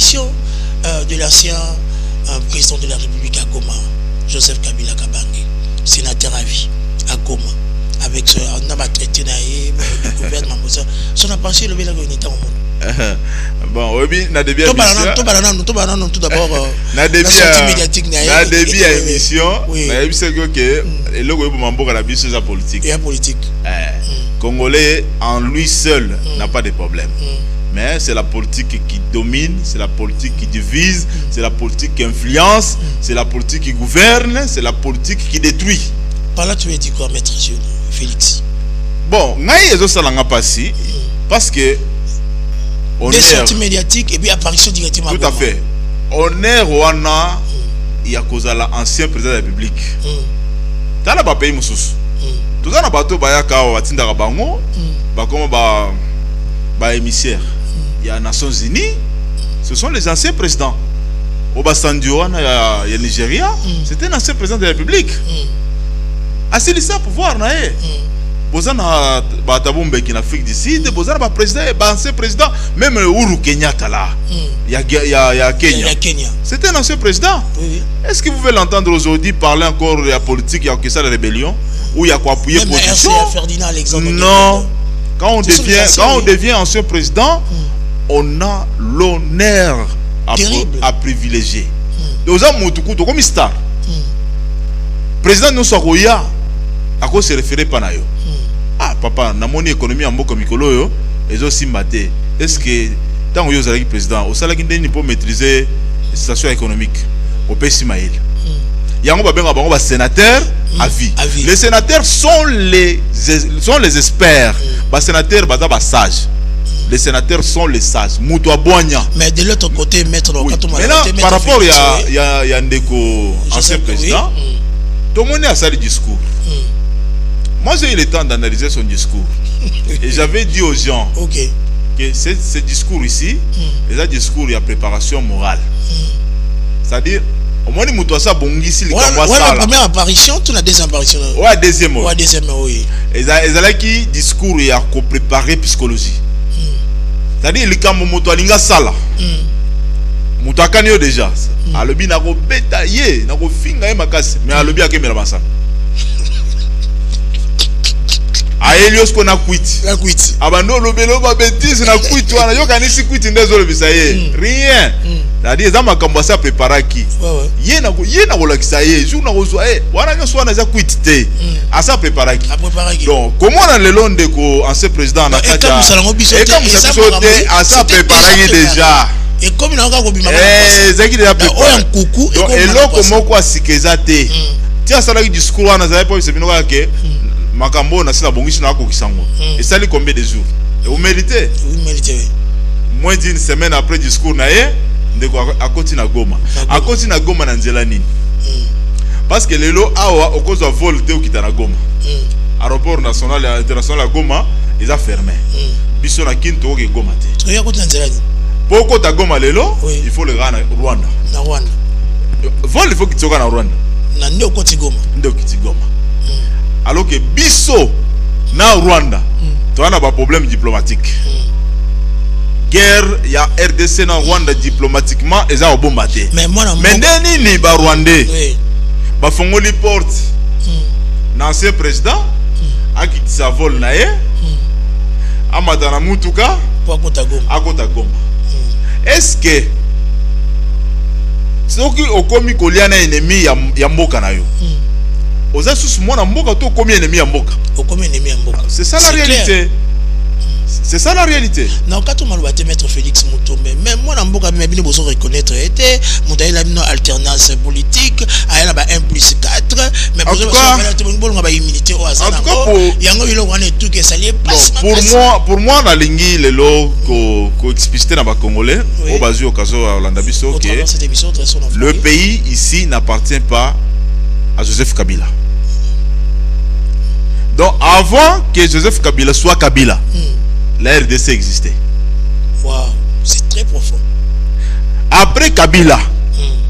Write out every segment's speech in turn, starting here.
l'apparition de l'ancien président de la République à Goma, Joseph Kabila Kabange, sénateur à vie à Goma, avec ce traité du gouvernement, son apparition le village de au monde. Bon, oui, na début émission. Tout d'abord. Na début médiatique na début émission. Na début c'est que le logo mambo la biso sa politique. Et politique. Congolais en lui seul n'a pas de problème. Mais c'est la politique qui domine, c'est la politique qui divise, c'est la politique qui influence, c'est la politique qui gouverne, c'est la politique qui détruit. Par là, tu veux dire quoi, maître Félix? Bon, ngaï ezo salanga passi parce que des sorties médiatiques et puis apparition directement. Tout à fait. On est Rwanda, il y a cause à l'ancien président de la République. Dans le pays Moussous. Tout ça n'a pas tout bayaka ou atinda rabango, bah comment bah émissaire. Il y a les Nations Unies, ce sont les anciens présidents. Obasanjo, il y a Nigeria, c'était un ancien président de la République. Assez de ça pouvoir naé. Bozana batabombe qui en Afrique du Sud, bozana ba président, ancien président, même Uhuru Kenyatta là. Il y a Kenya. C'était un ancien président. Est-ce que vous voulez l'entendre aujourd'hui parler encore de la politique, il y a que ça la rébellion ou il y a quoi appuyer position? Non. Quand on devient ancien président, on a l'honneur à privilégier. Nous avons comme star. Président nous Sokoya, à quoi se référer Panayo? Ah papa, na mon économie en moko mikolo yo, et aussi maté. Est-ce que tant que vous êtes président, au salaire qui n'est pas maîtriser la situation économique au pays Ismaël. Il y a un sénateur à vie. Les sénateurs sont les experts. Les sénateurs sont sages. Les sénateurs sont les sages. Mais de l'autre côté, maître, par rapport il y a un déco ancien président, tout le monde a ça le discours. Moi j'ai eu le temps d'analyser son discours. Et j'avais dit aux gens que ce discours ici, c'est un discours, il y a préparation morale. C'est-à-dire, au moins, il y a la première apparition, tu as la deuxième apparition. Ouais, deuxième. Ouais, deuxième, oui. Et ça qui discours, il y a préparé psychologie. C'est-à-dire, il y a moto alinga sala. Moto akanyo déjà. Alobi na ko betaye, na ko finga e makasi, mais alobi akemela masala. Aelios qu'on a quitté. La quitté. Abando lobelo ba bêtise na quitté wana yo kanisi quitté ndezo bisaye. Rien. C'est-à-dire ça m'a commencé à préparer qui. Yé na ko lakisa ye, jour na ko so wana nyo so na za quitté. À ça préparer qui. Donc comment on a le long de ko ancien président na kaja. Et comme ça sauté à ça préparer déjà. Et comme il a encore bimama. Zaki déjà préparé. Donc et loko moko asikeza-te. Tia sala ki discours wana za pas se binoka ke. Makambo na sila bongishi na ko kisango. Et ça lui combien de jours? Et vous méritez? Vous méritez. Moins d'une semaine après discours na ye, ndeko akoti na Goma. Akoti na Goma na nzela nini? Parce que lelo awa okozo vol te okita na Goma. Aéroport national et international à Goma, ils a fermé. Biso na Kinto ke Goma te. Oya koti na nzela nini? Poko ta Goma lelo, il faut le gars na Rwanda. Na Rwanda. Vol il faut qu'il soit na Rwanda. Na ndio koti Goma. Ndio kiti Goma. Alors que biso na Rwanda, tu as un problème diplomatique. Guerre, il y a RDC na Rwanda diplomatiquement, et ça au bon maté. Mais moi, ni ba Rwandais, ba fongoli porte, l'ancien président, a quitté sa vol na ye, a madana mutuka, à Kota Goma. Est-ce que ceux qui ont commis koliana ennemi ya mboka na yo? C'est ça la réalité. C'est ça la réalité. Non, quand on m'a dit maître Félix Mutombe, mais moi, je ne peux pas reconnaître une alternance politique, il y a 1+4, mais pour moi, la ligne, le lot explicité dans les Congolais, au basé au cas où le pays ici n'appartient pas à Joseph Kabila. Donc avant que Joseph Kabila soit Kabila, la RDC existait. Wow, c'est très profond. Après Kabila,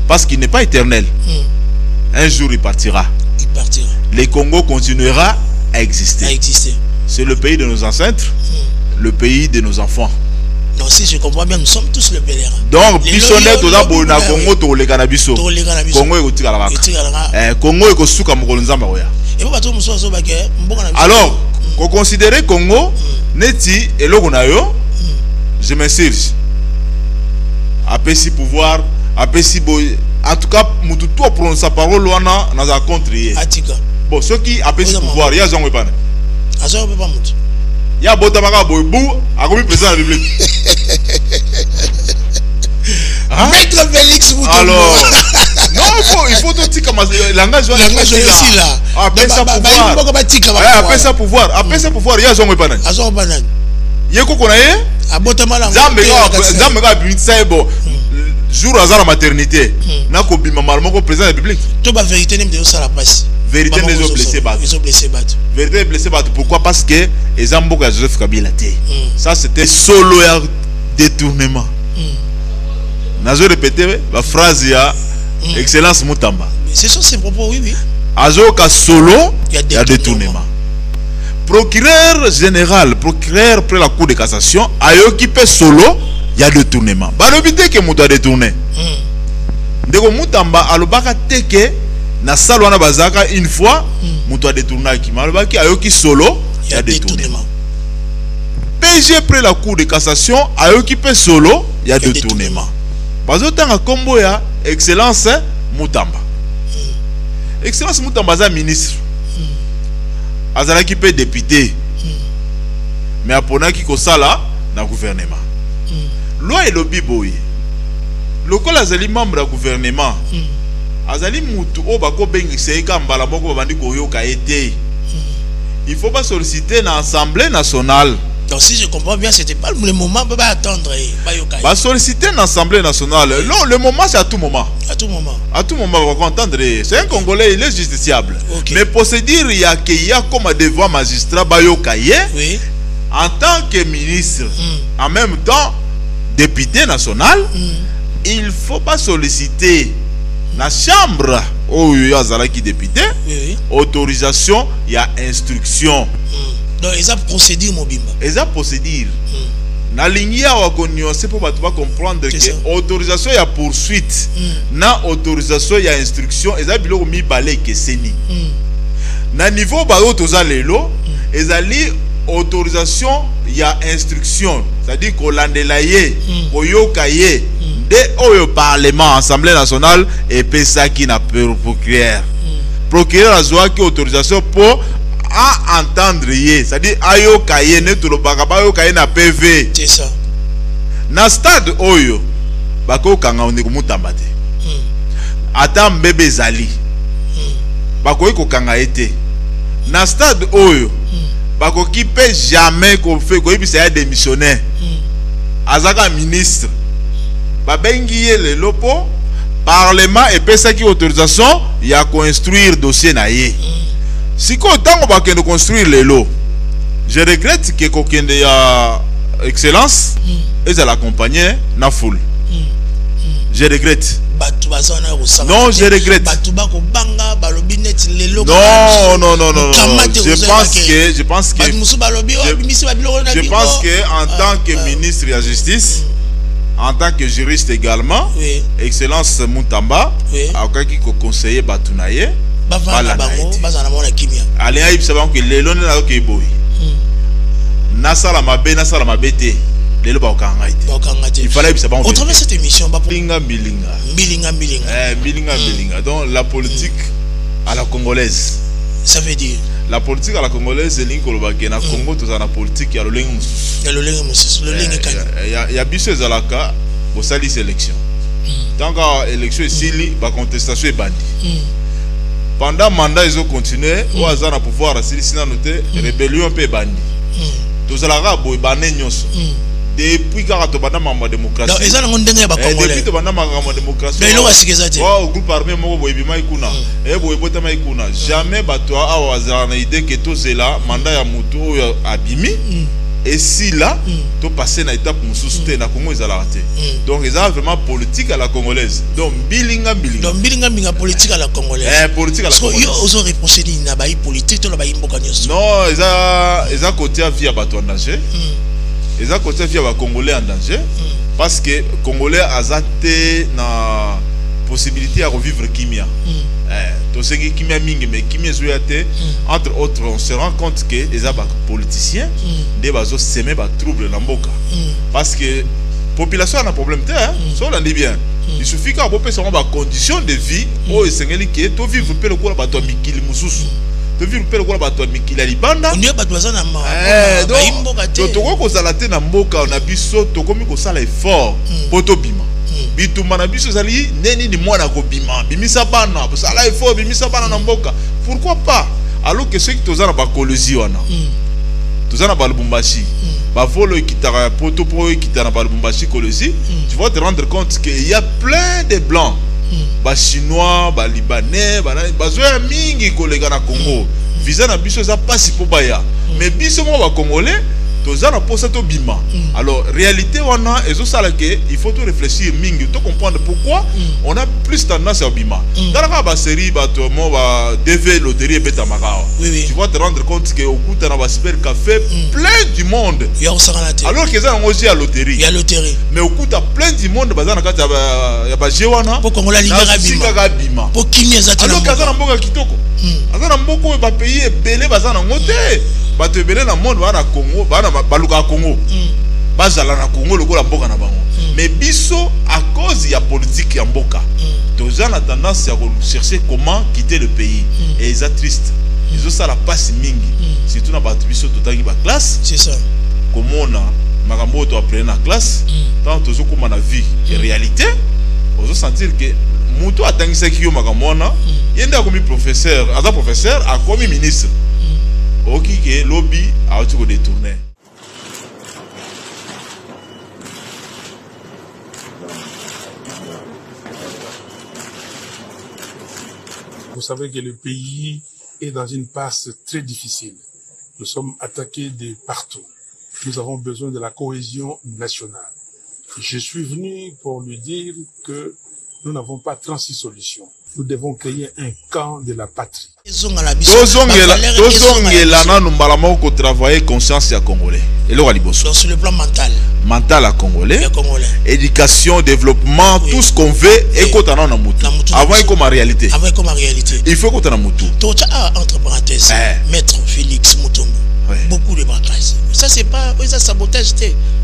parce qu'il n'est pas éternel, un jour il partira. Le Congo continuera à exister. C'est le pays de nos ancêtres, le pays de nos enfants. Non, si je comprends bien, nous sommes tous le pèlerin. Donc, bisonnet tout d'abord na Congo to le canabiso. Congo est au la Congo est au souka mokolonzamba oya. Alors, qu'on considère Congo neti eloko na yo, je m'insurge. Apesi pouvoir, apesi boy. En tout cas, mutu to prononce sa parole wana na za contre hier. Atika. Bon, ceux qui apesi pouvoir, ya zongo pas. Azo pas mutu. Ya bota baka boy bou, a comme président de la République. Maître Félix Mutombo. Alors, non, il faut tout dire comme langage ici là. Après ça pouvoir. Après ça pouvoir, après ça pouvoir, il y a zongo pas. Azo pas nan. Yeko konaye? Abotama la. Zambe ga binisa bo. Jour à la maternité, n'a qu'au bimama mon président de la République. Tout la vérité n'est pas ça la passe. Vérité n'est pas blessé battu. Ils ont blessé battu. Vérité blessé battu. Pourquoi? Parce que les Amboka Joseph Kabila té. Ça c'était solo détournement. Nazo répéter la phrase ya excellence Mutamba. Ce sont ses propos, oui oui. Azoka solo il y a détournement. Procureur général, procureur près la cour de cassation a occupé solo. Il y a détournement. Balobité que mutu a détourné. Ndeko Mutamba alobaka teke na salwana bazaka une fois mutu a détourné ki malobaki ayoki solo il y a détournement. PG près la cour de cassation ayoki pe solo il y a détournement. Bazotanga kombo ya excellence Mutamba. Excellence Mutamba za ministre. Azalaki pe député. Mais aponaki ko sala na gouvernement. Loi et lobby boy. Le col azali membre du gouvernement. Azali mutu o bako bengi seika mbala moko bandi koyoka été. Il faut pas solliciter l'Assemblée nationale. Donc si je comprends bien, c'était pas le moment pour attendre ba solliciter l'Assemblée nationale. Non, le moment c'est à tout moment. À tout moment. À tout moment on va entendre. C'est un Congolais, il est justiciable. Okay. Mais pour se dire il y a comme devoir magistrat bayoka ye. Oui. En tant que ministre, en même temps député national, il faut pas solliciter la chambre où il y a qui député, autorisation, il y a instruction. Donc ils ont procédure mobimba. Ils ont procédure. Na ligne c'est pour comprendre que autorisation il y a poursuite, na autorisation il y a instruction, ils ont bilo mi balé que seni. Na niveau ba autoza lelo, ils allaient autorisation, il y a instruction, c'est-à-dire qu'on l'andelaye, qu'on yokaye, dès au Parlement, Assemblée nationale, et pesa qui n'a pas procureur. Procureur a joué qui autorisation pour entendre, c'est-à-dire ayokaye, ne tout le bagaba yokaye na PV. C'est ça. Na stade oyo, bako kanga on est comme Mutambate. Attends bébé Zali, bako yiko kanga été. Na stade oyo. Bako qui peut jamais qu'on fait quoi il démissionnaire. Azaka ministre. Babengi le lopo parlement et pesa qui autorisation il y a construire dossier na ye. Si ko tango ba kende construire le lot. Je regrette que kokende ya excellence et ça l'accompagner na foule. Je regrette. Non, je regrette. Non. Je pense que en tant que ministre de la Justice, en tant que juriste également, excellence Mutamba, a qui conseiller Batunaye, allez à Ipsaban que les lois n'a que boy. Nasala mabete. Il fallait que au travers de cette émission, Bilinga. Donc la politique à la congolaise. Ça veut dire la politique à la congolaise, c'est l'Inkolobake. Na Congo, tout ça la politique, il y a le lingue. Il y a biso ezalaka, pour ça l'élection. Tant qu'élection est sili, la contestation est bandie. Pendant le mandat, ils ont continué. Au hasard, à pouvoir, sinon noté, rébellion peut bandie. Tout ça la rabo est bandé nyos. Depuis que tu as ma démocratie, depuis que tu as ma démocratie, au groupe armé, jamais tu as l'idée que tout cela, mandat ya mutu abimi, et si là, tu passes une étape pour na Congo ils raté. Donc ils ont vraiment politique à la congolaise. Donc bilinga. Donc bilinga politique à la congolaise. Politique à la congolaise. Ils ont reprocédé na politique, tu l'as non, ils ont côté à vie à bateau en danger. eza kotia via ba Congolais en danger parce que Congolais azate na possibilité à revivre kimia. To sengi kimia mingi mais kimia zoyate entre autres on se rend compte que les politiciens des bazo semer ba trouble na mboka parce que population a un problème hein ça on dit bien il suffit qu'à bopé ça ba conditions de vie o esengeli que to vivre pe lokola ba to mikili mususu to vivre pe lokola ba to mikili libanda on est ba toza na ma donc to ko sala te na mboka na biso to komi ko sala effort poto bima bitumba na biso zali neni ni mwana ko bima bimisa bana sala effort bimisa bana na mboka pourquoi pas alors que ceux qui toza na ba kolozi wana toza na ba Lubumbashi ba volo kitara poto po kitana ba Lubumbashi kolozi tu vas te rendre compte qu'il y a plein de blancs ba chinois ba libanais ba zoya mingi kolega na Congo visa na biso za pasi po baya mais biso mo ba congolais toza na posa to bima alors réalité wana ezo sala que il faut tout réfléchir mingi to comprendre pourquoi on a plus tendance à bima dans la ba série ba to mo ba DV loterie beta makawa tu vas te rendre compte que au kuta na ba super café plein du monde alors que ça on aussi à loterie il y a loterie mais au kuta plein du monde baza na kati ya ba jewana pour kongola lingera bima pour kimia za alors que ça na mboka kitoko azana mboko ba pays belé baza na ngote bato ebele na monde bana Congo bana baluka Congo bazala na Congo lokola mboka na bango mais biso à cause ya politique ya mboka toza na tendance à chercher comment quitter le pays et ils sont tristes ils ont ça la passe mingi surtout na bato biso totangi ba classe c'est ça comment on a makambo to apprendre na classe tant tozo comme na vie et réalité ozo sentir que muto atangisa kiyo makambo na yenda comme professeur aza professeur a comme ministre ok que lobby a tout détourné. Vous savez que le pays est dans une passe très difficile. Nous sommes attaqués de partout. Nous avons besoin de la cohésion nationale. Je suis venu pour lui dire que nous n'avons pas 36 solutions. Nous devons créer un camp de la patrie. Travailler conscience à Congolais. Et donc sur le plan mental. Mental à Congolais. Éducation, développement, tout ce qu'on veut et qu'on a dans Moutou. Avant comme réalité. Avant comme réalité. Il faut qu'on a Moutou. Entre parenthèses, Maître Félix Mutombo. Beaucoup de braquages. Ça c'est pas ça sabotage.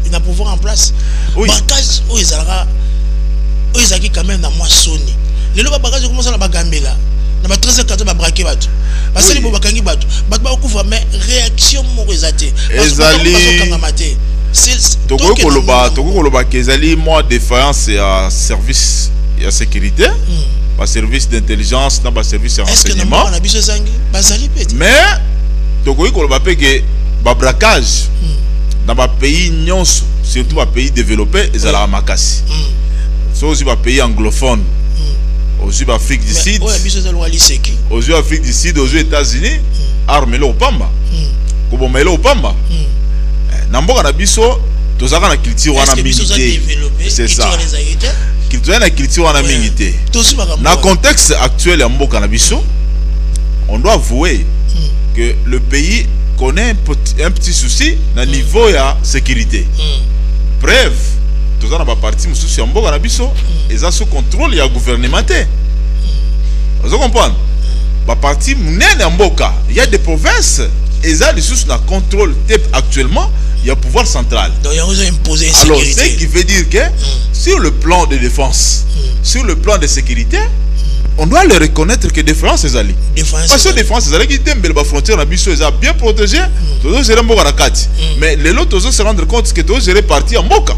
Il y a pouvoir en place. Braquage où ils ont quand même dans moi Sony. Les lois bagages commencent à bagambela. Na ba 13h ba braquer bato. Parce que les bobakangi bato. Bato ba couvre mais réaction morizate. Ezali. Toko koloba kezali moi défaillance à service et à sécurité. Ba service d'intelligence na ba service de renseignement. Mais toko koloba pe que ba braquage dans ba pays nyonso surtout ba pays développés ezala makasi. So aussi ba pays anglophone. Aux yeux d'Afrique du Sud, aux yeux d'Afrique du Sud, aux yeux des États-Unis, armé au Pamba. Comme on au Pamba. Namboka na biso, tozaka na culture wana milité. C'est ça. Culture na culture wana milité. Dans le contexte actuel ya mboka na biso, on doit avouer que le pays connaît un petit souci na niveau ya sécurité. Bref. Tous en a parti mususu ya mboka na biso eza sous contrôle ya gouvernementé. Vous comprenez? Ba parti munene ya mboka, il y a des provinces eza sous la contrôle actuellement, il y a pouvoir central. Donc il y a imposé insécurité. Alors ce qui veut dire que sur le plan de défense, sur le plan de sécurité, on doit le reconnaître que défense est allée. Parce que défense est allée qui t'aime la frontière na biso est bien protégée, tous gérer mboka na kati. Mais les autres se rendre compte que tous gérer parti en mboka.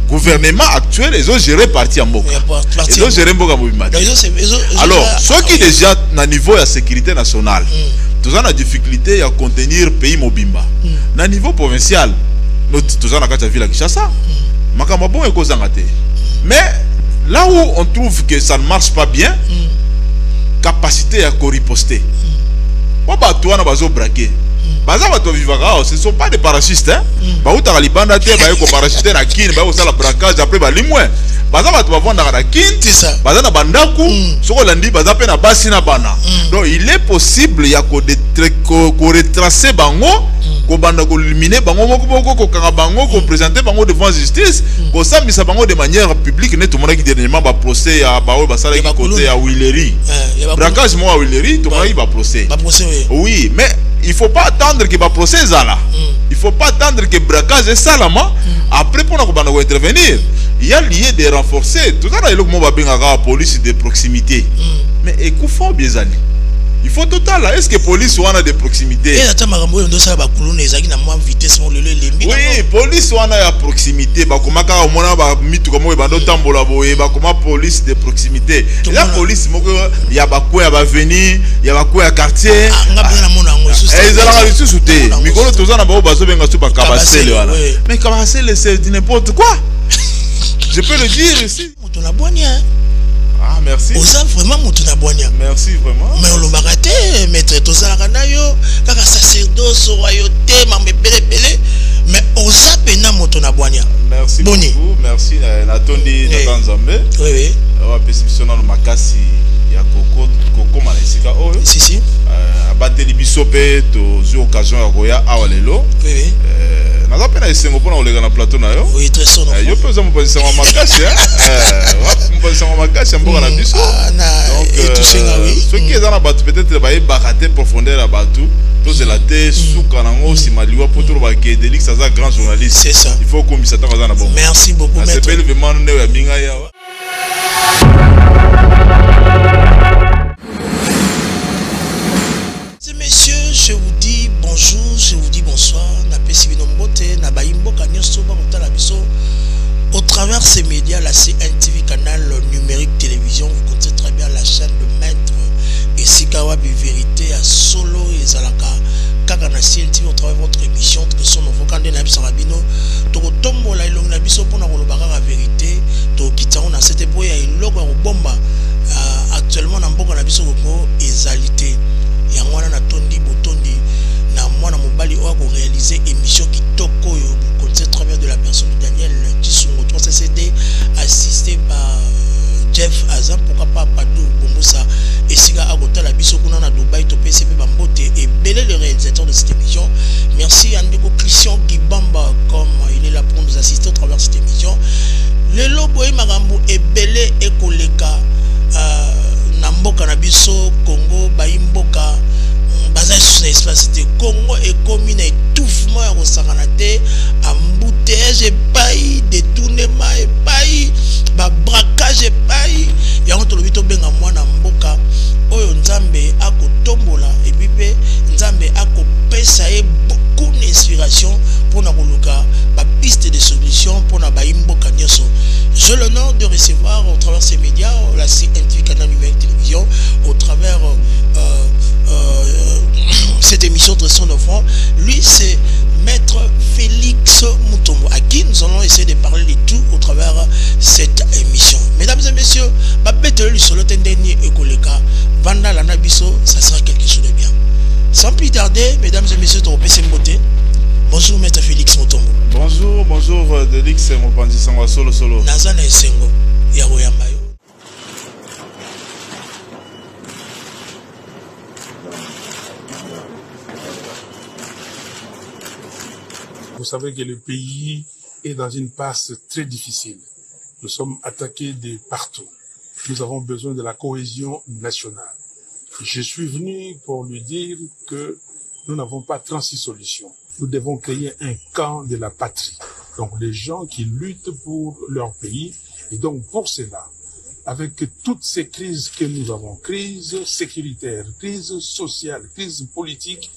Gouvernement actuel, ils ont géré parti en Mboka. Ils ont géré Mboka Mobimati. Alors, ceux qui déjà, à niveau de la sécurité nationale, tous ont la difficulté à contenir le pays Mobimba. À niveau provincial, tous ont la ville à Kinshasa. Mais là où on trouve que ça ne marche pas bien, capacité à riposter. On va tout braquer. Ce ne sont pas des parachutistes. Baouta libanda te ba ko parachuter na kin ba ko sala braquage après ba limwe. Baza ba to vendre na kin, baza na bandaku, soko landi baza pe na basi na bana. Donc il est possible ya ko retracer bango ko banda ko éliminer bango moko ko kanga bango ko présenter bango devant justice ko sambisa bango de manière publique net tout monde qui dernièrement ba procès ya ba basala ki côté ya Willery braquage mo à Willery tout monde ba procès oui mais il faut pas attendre que ba procès là il faut pas attendre que braquage est salama après pour ko banda ko intervenir il y a lié de renforcer tout ça là il faut ba benga la police de proximité mais écoute fort bien ali il faut total là est-ce que police wana de proximité et attends makambo ndo sala ba kuluna ezaki na moi vitesse mo lelo lembi oui police wana ya proximité ba komaka omona ba mitu komo ba ndo tambola boye ba koma police de proximité la police moko ya ba ko ya ba venir ya ba ko ya quartier ngabana na mona ngo sous ezala ka sous te mikolo tozana ba bazo benga su ba kabasele wana mais kabasele c'est n'importe quoi je peux le dire ici moto na bonia. Ah, merci. Oza vraiment mutuna bonia. Merci vraiment. Mais on l'a raté, maître Tozala Kanayo, kaka sacerdoce, royauté, mamé belé, mais oza pena mutuna bonia. Merci beaucoup. Merci Natondi Natanzambe. Oui oui. Wa perception na makasi ya koko manesika oh. Si si. Abateli bisope to zu occasion ya koya awalelo. Oui oui. Naza pena esengo pona olega na plateau na yo. Oui très sonore. Yo pesa mo position wa makasi mo position wa makasi mboka na biso. Donc ce qui est dans la bateau peut-être ba barater profondeur la bateau. Tous la terre sous kanango si maliwa pour tout ba ke Delix ça grand journaliste. C'est ça. Il faut qu'on s'attend à ça bon. Merci beaucoup maître. C'est vraiment ne ya binga ya. Messieurs, je vous dis bonjour, je vous dis bonsoir. Au travers ces médias, la CNTV canal numérique télévision, vous connaissez très bien la chaîne de Maître et Sikawabi Vérité à Solo et Zalaka. Kakana CNTV au travers de votre émission, que son nouveau candidat Nabis Rabino, Tokotombo la ilong Nabiso pour la vérité, Tokitao na cette boya et logo bomba actuellement na mboko Nabiso ko ezalité. Yangwana na tondi botondi na mwana mobali oa ko réaliser émission qui toko yo vous connaissez très bien de la personne de Daniel Tissungo 3CCD assisté par Jeff Azam pourquoi pas Padou Bomusa et Siga Agota la biso kuna na Dubaï to PCP Bambote et Belé le réalisateur de cette émission. Merci à Ndeko Christian Gibamba comme il est là pour nous assister au travers de cette émission. Le lobo et Marambo et Belé et Koleka Namboka Nabiso Congo Baimboka Baza sur l'espace de Congo et comme une étouffement à Rosaranate embouteillage et paille détournement et paille braquage et paille ya on tolobito benga mwana mboka oyo nzambe akotombola et puis nzambe akopesa e beaucoup d'inspiration pour na koluka ba piste de solution pour na baimboka nyoso. J'ai l'honneur de recevoir au travers ces médias la CNTV canal numérique télévision au travers cette émission de son enfant. Lui c'est Maître Félix Mutombo à qui nous allons essayer de parler de tout au travers cette émission. Mesdames et messieurs, Babeteli solo tendeni ekoleka Vanda la Nabiso, ça sera quelque chose de bien. Sans plus tarder, mesdames et messieurs, bonjour Maître Félix Mutombo. Bonjour, bonjour Delix mon bandit sangwa solo. Nazana esengo ya Royamayo. Vous savez que le pays est dans une passe très difficile. Nous sommes attaqués de partout. Nous avons besoin de la cohésion nationale. Je suis venu pour lui dire que nous n'avons pas 36 solutions. Nous devons créer un camp de la patrie. Donc des gens qui luttent pour leur pays. Et donc pour cela, avec toutes ces crises que nous avons, crise sécuritaire, crise sociale, crise politique,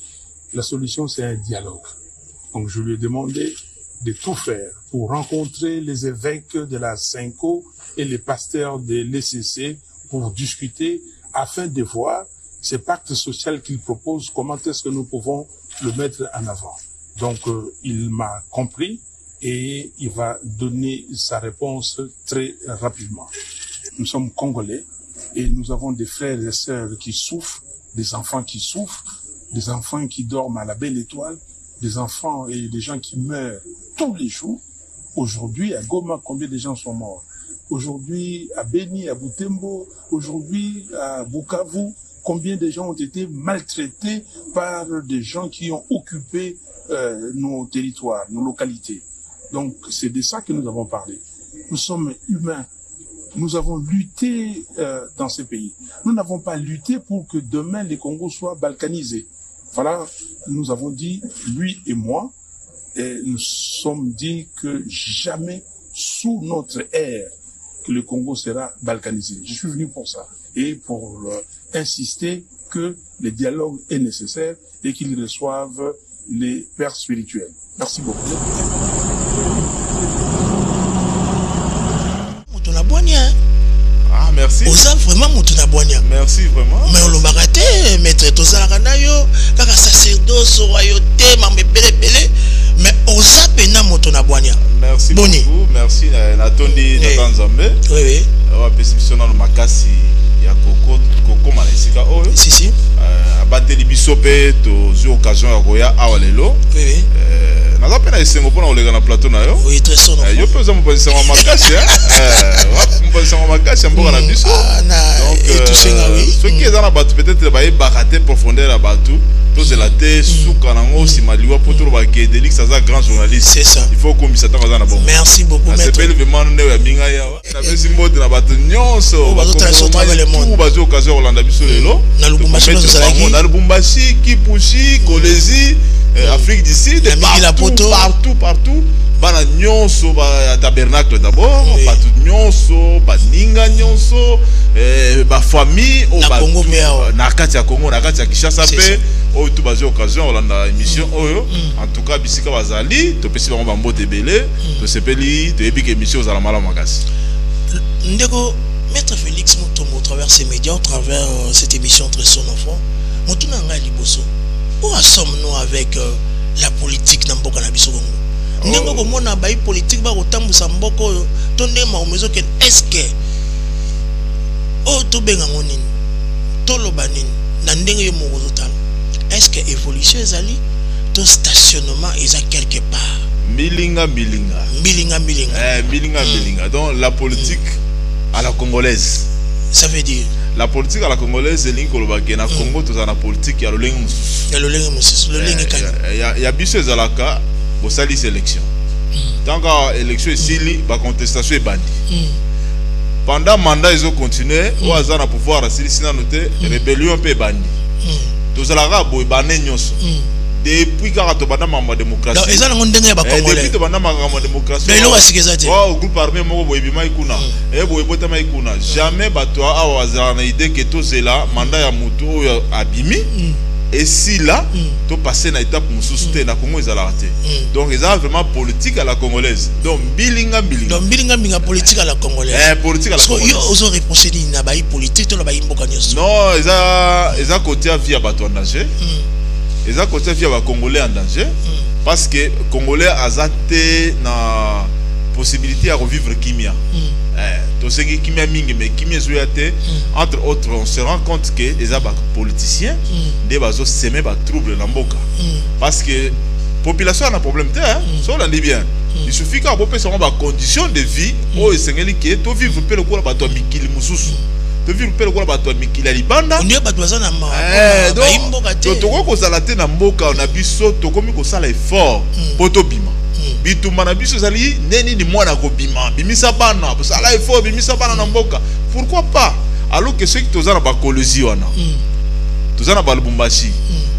la solution c'est un dialogue. Donc je lui ai demandé de tout faire pour rencontrer les évêques de la Cinco et les pasteurs de l'ECC pour discuter afin de voir ce pacte social qu'il propose, comment est-ce que nous pouvons le mettre en avant. Donc il m'a compris et il va donner sa réponse très rapidement. Nous sommes Congolais et nous avons des frères et sœurs qui souffrent, des enfants qui souffrent, des enfants qui dorment à la belle étoile, des enfants et des gens qui meurent tous les jours. Aujourd'hui, à Goma, combien de gens sont morts? Aujourd'hui, à Beni, à Butembo, aujourd'hui, à Bukavu, combien de gens ont été maltraités par des gens qui ont occupé nos territoires, nos localités. Donc c'est de ça que nous avons parlé. Nous sommes humains. Nous avons lutté dans ces pays. Nous n'avons pas lutté pour que demain les Congos soient balkanisés. Voilà, nous avons dit, lui et moi, et nous sommes dit que jamais sous notre ère que le Congo sera balkanisé. Je suis venu pour ça et pour insister que le dialogue est nécessaire et qu'ils reçoivent les pères spirituels. Merci beaucoup. Ah, merci. Oza vraiment mutuna bonya. Merci vraiment. Mais on l'a raté, maître Tozala Kanayo, kaka sacerdoce, royauté, mambe pele. Mais oza pena mutuna bonya. Merci beaucoup. Merci Natondi Natanzambe. Oui, oui. On va passer dans le makasi ya Koko Malesika. Oh, si. Abateli bisope to zu occasion ya koya awalelo. Oui, oui. Naza pena esengo pona olega na plateau na yo. Oui, très sonore. Yo pesa mo passer en makasi hein. Mo passer en makasi mboka na biso. Donc ce qui est dans la bateau peut-être ba barater profondeur la bateau. Tous la tête sous kanango si maliwa poto ba ke delix ça grand journaliste. C'est ça. Il faut comme ça ta na bon. Merci beaucoup maître. C'est belle vraiment ne ya binga ya. Na besi mode na bateau nyonso. Ba travailler le monde. Ba zo occasion Rolanda biso lelo. Na Lubumbashi na Lubumbashi, Kipushi, Kolezi, Afrique du Sud, partout. Bana nyonso ba tabernacle d'abord, ba tout nyonso, ba ninga nyonso, ba famille au ba na kati ya Congo, na kati ya Kinshasa pe, o tout basé occasion Rolanda émission oyo. En tout cas bisika bazali, to pesi bango ba mbote belé, to sepeli, to epique émission za la mala makasi. Ndeko Maître Félix Mutombo au travers ces médias, au travers cette émission Très son enfant, Mutuna nga liboso. Où sommes-nous avec la politique na mboka na biso Congo? Ndeko komona ba politique ba kotambusa mboko to ndema omezo ke est-ce que to benga ngonini to loba nini na ndenge yo moko totala est-ce que évolution ezali to stationnement eza quelque part milinga donc la politique à la congolaise ça veut dire la politique à la congolaise c'est l'inkolobake na Congo to na politique ya lolengi mususu ya biso ezalaka bosali sélection tant que élection esili ba contestation ebandi pendant mandat ils ont continué au hasard na pouvoir asili sina noté rébellion pe bandi tozalaka boy bané nyonso depuis quand to banda mama démocratie donc ezala ngondenge ba congolais depuis to banda mama démocratie mais lo asikezati au groupe armé moko boy bima ikuna boy bota ma ikuna jamais bato a hasard na idée que tozela mandat ya mutu oyo abimi. Et si là, tu passes une étape moussouste na Congo ils ont raté. Donc ils ont vraiment politique à la congolaise. Donc bilinga. Donc bilinga politique à la congolaise. Politique à la congolaise. So ils ont répondu ni na baï politique to la baï mboka nyonso. Non, ils ont côté via bato en danger. Ils ont côté via ba congolais en danger parce que congolais azaté na possibilité à revivre kimia. To sengi kimia mingi mais kimia zoyate entre autres on se rend compte que les politiciens des bazo semer ba trouble na mboka parce que population a un problème ça on dit bien il suffit qu'à popé sont ba conditions de vie o esengeli que to vivre pe le ko ba to mikili mususu to vivre pe le ko ba to mikili libanda on est ba to na ma ba imboka te to ko sala te na mboka na biso to komi ko sala effort poto bima bitumba na biso zali neni ni mwana ko bima bimisa bana sala effort bimisa bana na mboka pourquoi pas alors que ceux qui tozana ba kolezi wana tozana ba Lubumbashi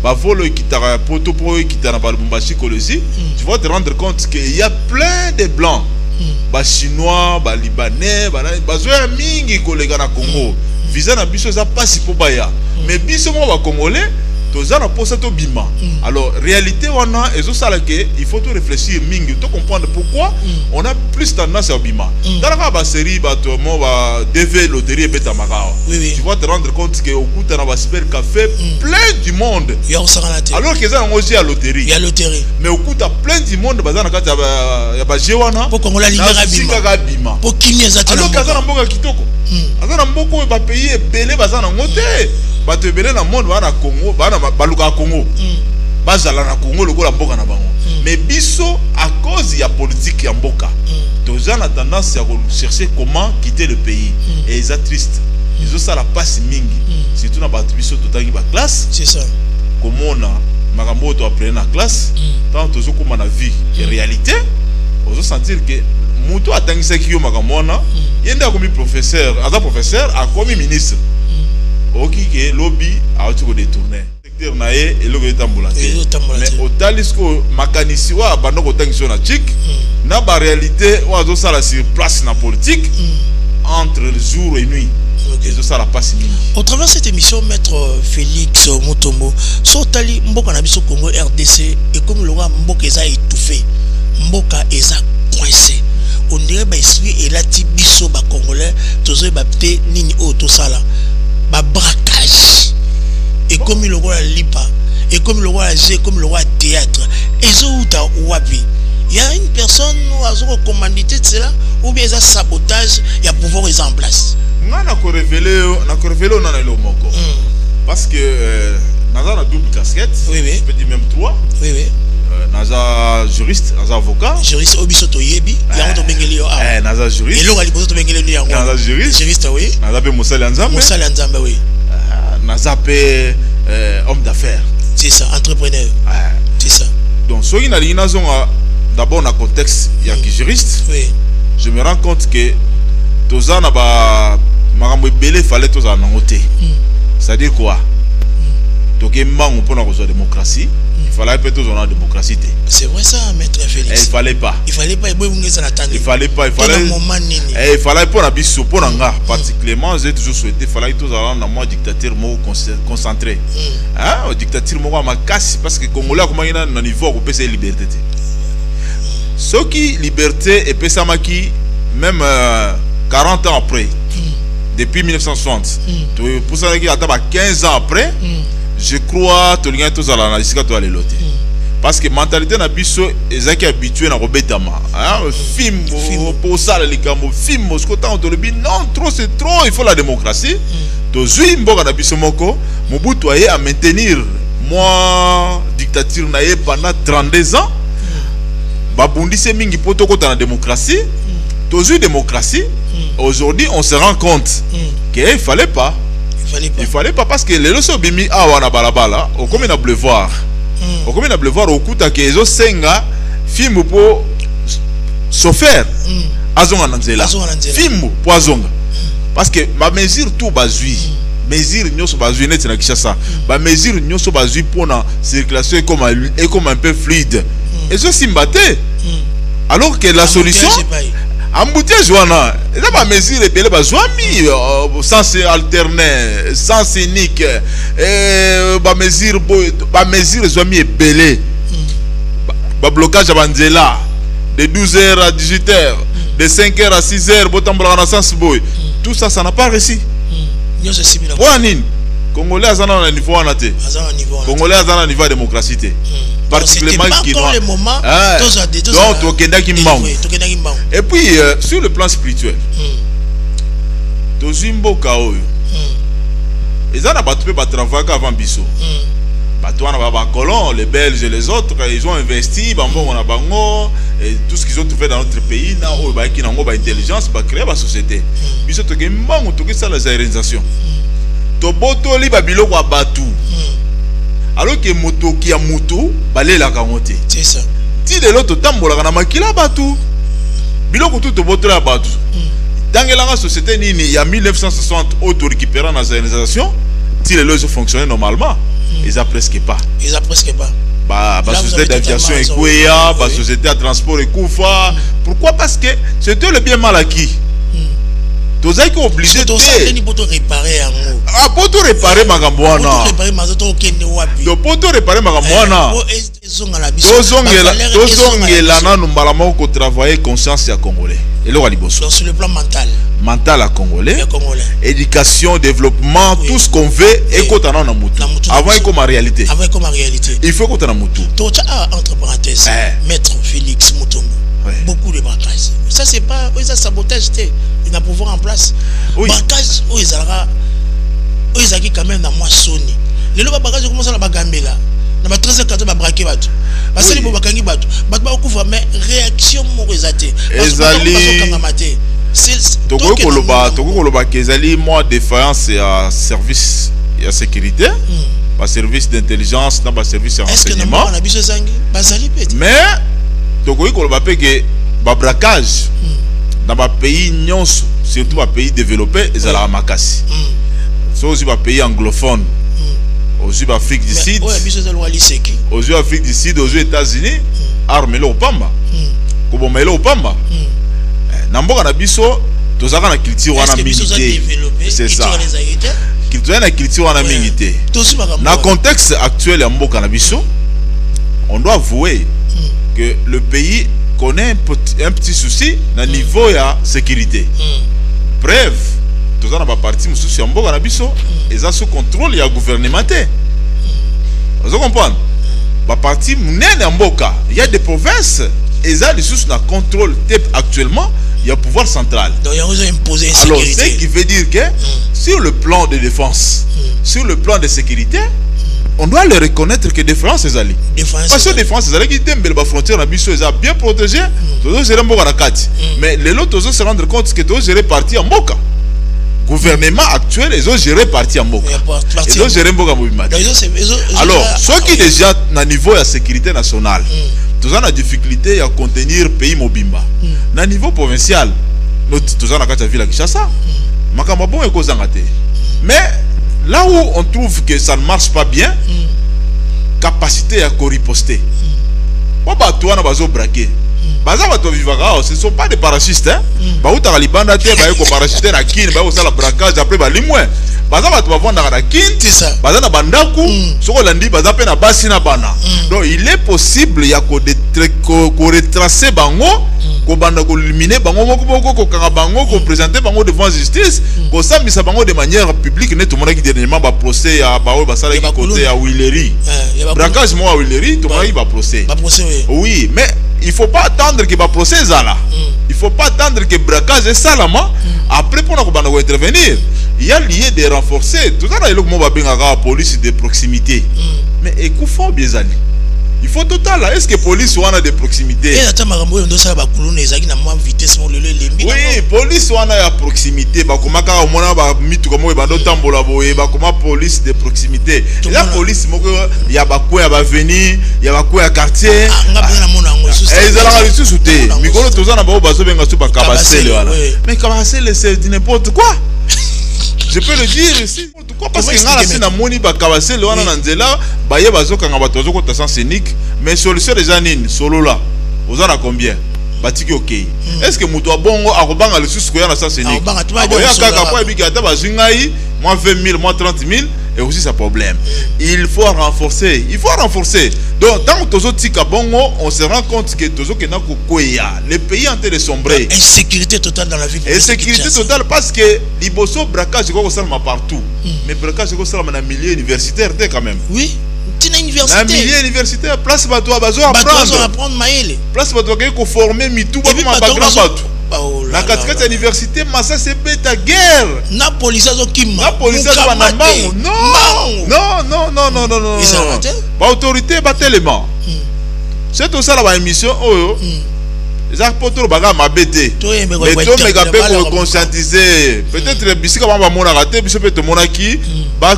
ba volo kitara poto po kitana ba Lubumbashi kolezi tu vas te rendre compte que il y a plein de blancs ba chinois ba libanais ba zoya mingi kolega na Congo visa na biso za pasi po baya mais biso mo ba congolais tozana posa to bima. Alors réalité wana ezo sala que il faut tout réfléchir mingi to comprendre pourquoi on a plus tendance à bima. Dans la ba série ba to mo ba DV loterie beta makao. Tu vas te rendre compte que au coup na ba super café plein du monde. Alors que ça on aussi à loterie. Il y a loterie. Mais au coup plein du monde bazana kati ya ba jewana. Pour qu'on la ligne bima. Pour kimia za alors que ça na mboka kitoko. Azana mboko ba pays belé bazana ngote. Bato ebele na monde wana Congo bana baluka Congo bazala na Congo lokola mboka na bango mais biso à cause ya politique ya mboka tozana tendance à chercher comment quitter le pays et c'est triste ils ont ça la passe mingi surtout na ba biso totangi ba classe c'est ça comme on a makambo to apprendre na classe tant tozo comme na vie en réalité on se sentir que muto atangisa ki yo makambo na yenda comme professeur aza professeur a comme ministre oki ke lobby a tu ko détourner secteur na ye et le tambulate mais au talisco mécanicien wa bando ko tangisa na chic na ba réalité wa zo sala sur place na politique entre le jour et nuit. Okay. Et ça la passe mingi. Au travers de cette émission, maître Félix Mutombo, Sotali Mboka Nabiso Congo RDC et comme le roi Mboka est étouffé, Mboka est coincé. On dirait que ici et là Tibiso ba Congolais, tous ba pte nini o to sala, ba braquage. Et comme le roi Lipa, et comme le roi G, comme le roi théâtre, et Zouta Wabi. Il y a une personne qui a commandité de cela, ou bien il y a sabotage, il y a pouvoir en place. On a révélé parce que nous avons une double casquette, oui, oui. Je peux dire même 3. Oui, oui. Nous avons juriste, nous avons avocat. Juriste, Obisoto Yebi, nous avons juriste. Et nous avons juriste. Juriste, oui. Nous avons Moussali Nzambe. Moussali Nzambe, oui. Nous avons homme d'affaires. C'est ça, entrepreneur. C'est ça. Donc, si nous avons d'abord dans le contexte, il y a qui juriste. Oui. Je me rends compte que tous les gens fallait tous en noter. C'est-à-dire quoi? Donc, il pour la démocratie. Il fallait pas tous en démocratie. C'est vrai ça, maître Félix. Il fallait pas. Il fallait pas. Il fallait pas. Il fallait pas biso pour nga particulièrement j'ai toujours souhaité il fallait tous aller dans moi dictature concentré. Hein, dictature moi ma casse parce que Congolais comment il a un niveau pour payer liberté. Ce qui liberté et Pessamaki, même 40 ans après, depuis 1960, pour ça qu'il y a 15 ans après, je crois que tout le monde est allé loter. Parce que la mentalité n'a pas été habituée à Robetama. Film, pour ça, les gamins, film, non, trop c'est trop, il faut la démocratie. Donc, je suis Mobutu a maintenir moi dictature pendant 32 ans. Babundi c'est mingi poto kota na démocratie. Toujours démocratie. Aujourd'hui, on se rend compte qu'il fallait pas. Il fallait pas parce que les leçons bimi awana balabala au comme na boulevard. Au comme na boulevard au kuta ke zo senga film pour chauffeur azonga nanzela. Film pour azonga. Parce que ma mesure tout bazui. Mesure nyoso bazui net na Kinshasa. Ba mesure nyoso bazui pour na circulation est comme un peu fluide. Et ça s'imbattait. Alors que la solution embouteillage wana eza ba mesure ebele bazwami sens alterné sens unique ba mesure zwami ebele ba blocage à banzela de 12h à 18h de 5h à 6h botambola na sens boy tout ça ça n'a pas réussi pour nini Congolais azana na niveau wana te Congolais azana na niveau de démocratie te particulièrement qui dans le moment donc et puis sur le plan spirituel tozimbo kaoyo ezana batu pe ba travailler avant biso batu wana ba colons les Belges et les autres ils ont investi bango na bango et tout ce qu'ils ont trouvé dans notre pays na o ba ki nango ba intelligence ba créer ba société biso to ke mbango to ke ça la réalisation to botoli ba biloko ba batu. Alors que moto qui a moto balé la camote. C'est ça. Si de l'autre tambola na makila batu. Biloko tout to botola batu. Dans la société nini il y a 1960 auto récupérant dans la réalisation, si les lois fonctionnaient normalement, ils a presque pas. Ils a presque pas. Bah société d'aviation est Kouya, bah société de transport est Koufa. Pourquoi? Parce que c'était le bien mal acquis. Tous qui obligé de réparer pour tout réparer magamboana pour tout réparer magamboana ko travailler conscience ya congolais et sur le plan mental à congolais éducation développement tout ce qu'on veut et qu'on a dans mutu avant comme en réalité il faut qu'on a mutu entre parenthèses maître Félix Mutombo beaucoup de braquages ça c'est pas ça sabotage il a pouvoir en place braquage où ils ont quand même dans moi Sony les lois braquage commence à la bagambela na ba 13h ba braquer batu parce que les bakangi batu ba couvre mais réaction morizate ezali tokoki koloba kezali moi défaillance ya service ya sécurité, ba service d'intelligence, na ba service de renseignement. Mais tokoki koloba pe que ba braquage dans ba pays nyonso, surtout ba pays développés, ezala makasi. So aussi ba pays anglophone, aux Afrique du Sud, aux Afrique du Sud, aux États-Unis, armelo opamba. Kobomelo opamba. Namboka na biso tozaka na culture wana mingi. C'est ça. Culture na culture wana mingi. Dans le contexte actuel ya mboka na biso, on doit avouer que le pays connaît un petit souci na niveau ya sécurité. Bref, tous na ba parti mususu ya mboka na biso eza sous contrôle ya gouvernemental. Vous comprenez? Ba parti munene ya mboka, il y a des provinces eza lisusu na contrôle actuellement. Il y a un pouvoir central. Donc, ils ont imposé une alors, sécurité. ce qui veut dire que sur le plan de défense, sur le plan de sécurité, on doit le reconnaître que défense est allée. Parce que défense est allée, qui est une frontière bien protégée, tous gérer Mboka. Mais les autres se rendre compte que tous gérer parti en Mboka. Gouvernement actuel, ils ont géré parti en Mboka. Ils ont géré Mboka Mobimati. Alors, ceux qui déjà à niveau de la sécurité nationale, tous la difficulté à contenir le pays Mobimba. Na niveau provincial, tous en la ville à Kinshasa. Makamabon est cause mais là où on trouve que ça ne marche pas bien, capacité à riposter. On va toi na bazo braquer. Baza bato vivara, ce ne sont pas des parachutistes hein. Ba uta libanda te ba ko parachuter na kin, ba osala braquage après ba limwe. Baza bato ba vendre na kin, baza na bandaku, soko landi baza pe na basi na bana. Donc il est possible ya ko retracer bango, ko banda ko éliminer bango moko ko kanga bango ko présenter bango devant justice, ko sambisa bango de manière publique net monde qui dernièrement ba procès ya ba o basala ki côté ya Willery. Braquage mo à Willery, to mona ba procès. Ba procès oui, mais il ne faut pas attendre que le procès soit là. Il ne faut pas attendre que le braquage est ça là. Après, pour nous intervenir, il y a lieu de renforcer. Tout ça, il y a la police de proximité. Mais écoutez bien, il faut total. Est-ce que la police a de proximité? Oui, police a de proximité. Police de proximité. La police, il y a quoi à venir, il y a quoi à quartier. Mais Kabasele c'est n'importe quoi. Je peux le dire ici. Pourquoi? Parce que si na moni ba Kabasele wana na nzela ba ye bazoka nga bato bazoko ta sans scénique mais solution déjà nini solo là. Vous en a combien? Batiki OK. Est-ce que muto bongo akobanga le sous ko ya na sans scénique? Ya kaka kwa biki ata bazingai moi 20 000 moi 30 000 et aussi ça problème. Il faut renforcer. Il faut renforcer. Donc, tant que Tozo Tika Bongo, on se rend compte que Tozo Kenako Koya, le pays en train de sombrer. Insécurité totale dans la ville. Insécurité totale parce que Liboso braquage est partout. Mais braquage est dans un milieu universitaire quand même. Oui. Dans un milieu universitaire, place Bato Abazo apprendre. Place Bato Abazo former Mitou comme un background Bato. La quatrième université, Massa c'est bête guerre. Na police Non. Autorité batelement. C'est tout ça la émission. Les apôtres baga mabete. Mais tout méga pour conscientiser. Peut-être bisika ba mona raté, bisika peut monaki ba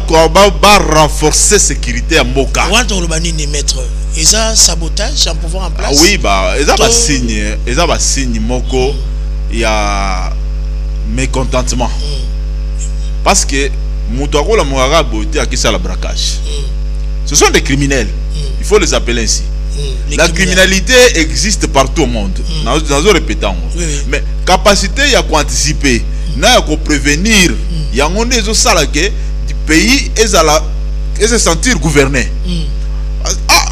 renforcer sécurité à Moka. Wanto lobanini maître. Et ça sabotage en pouvoir en place. Oui bah, ça va signer, ça va signer moko. Il y a mécontentement. Parce que Moutouako la Mouraga Beauté a qui ça le braquage. Ce sont des criminels. Il faut les appeler ainsi. La criminalité existe partout au monde. Nous répétons. Mais capacité il y a qu'à anticiper, il y a qu'à prévenir. Il y a des choses que du pays et se sentir gouverné. Ah,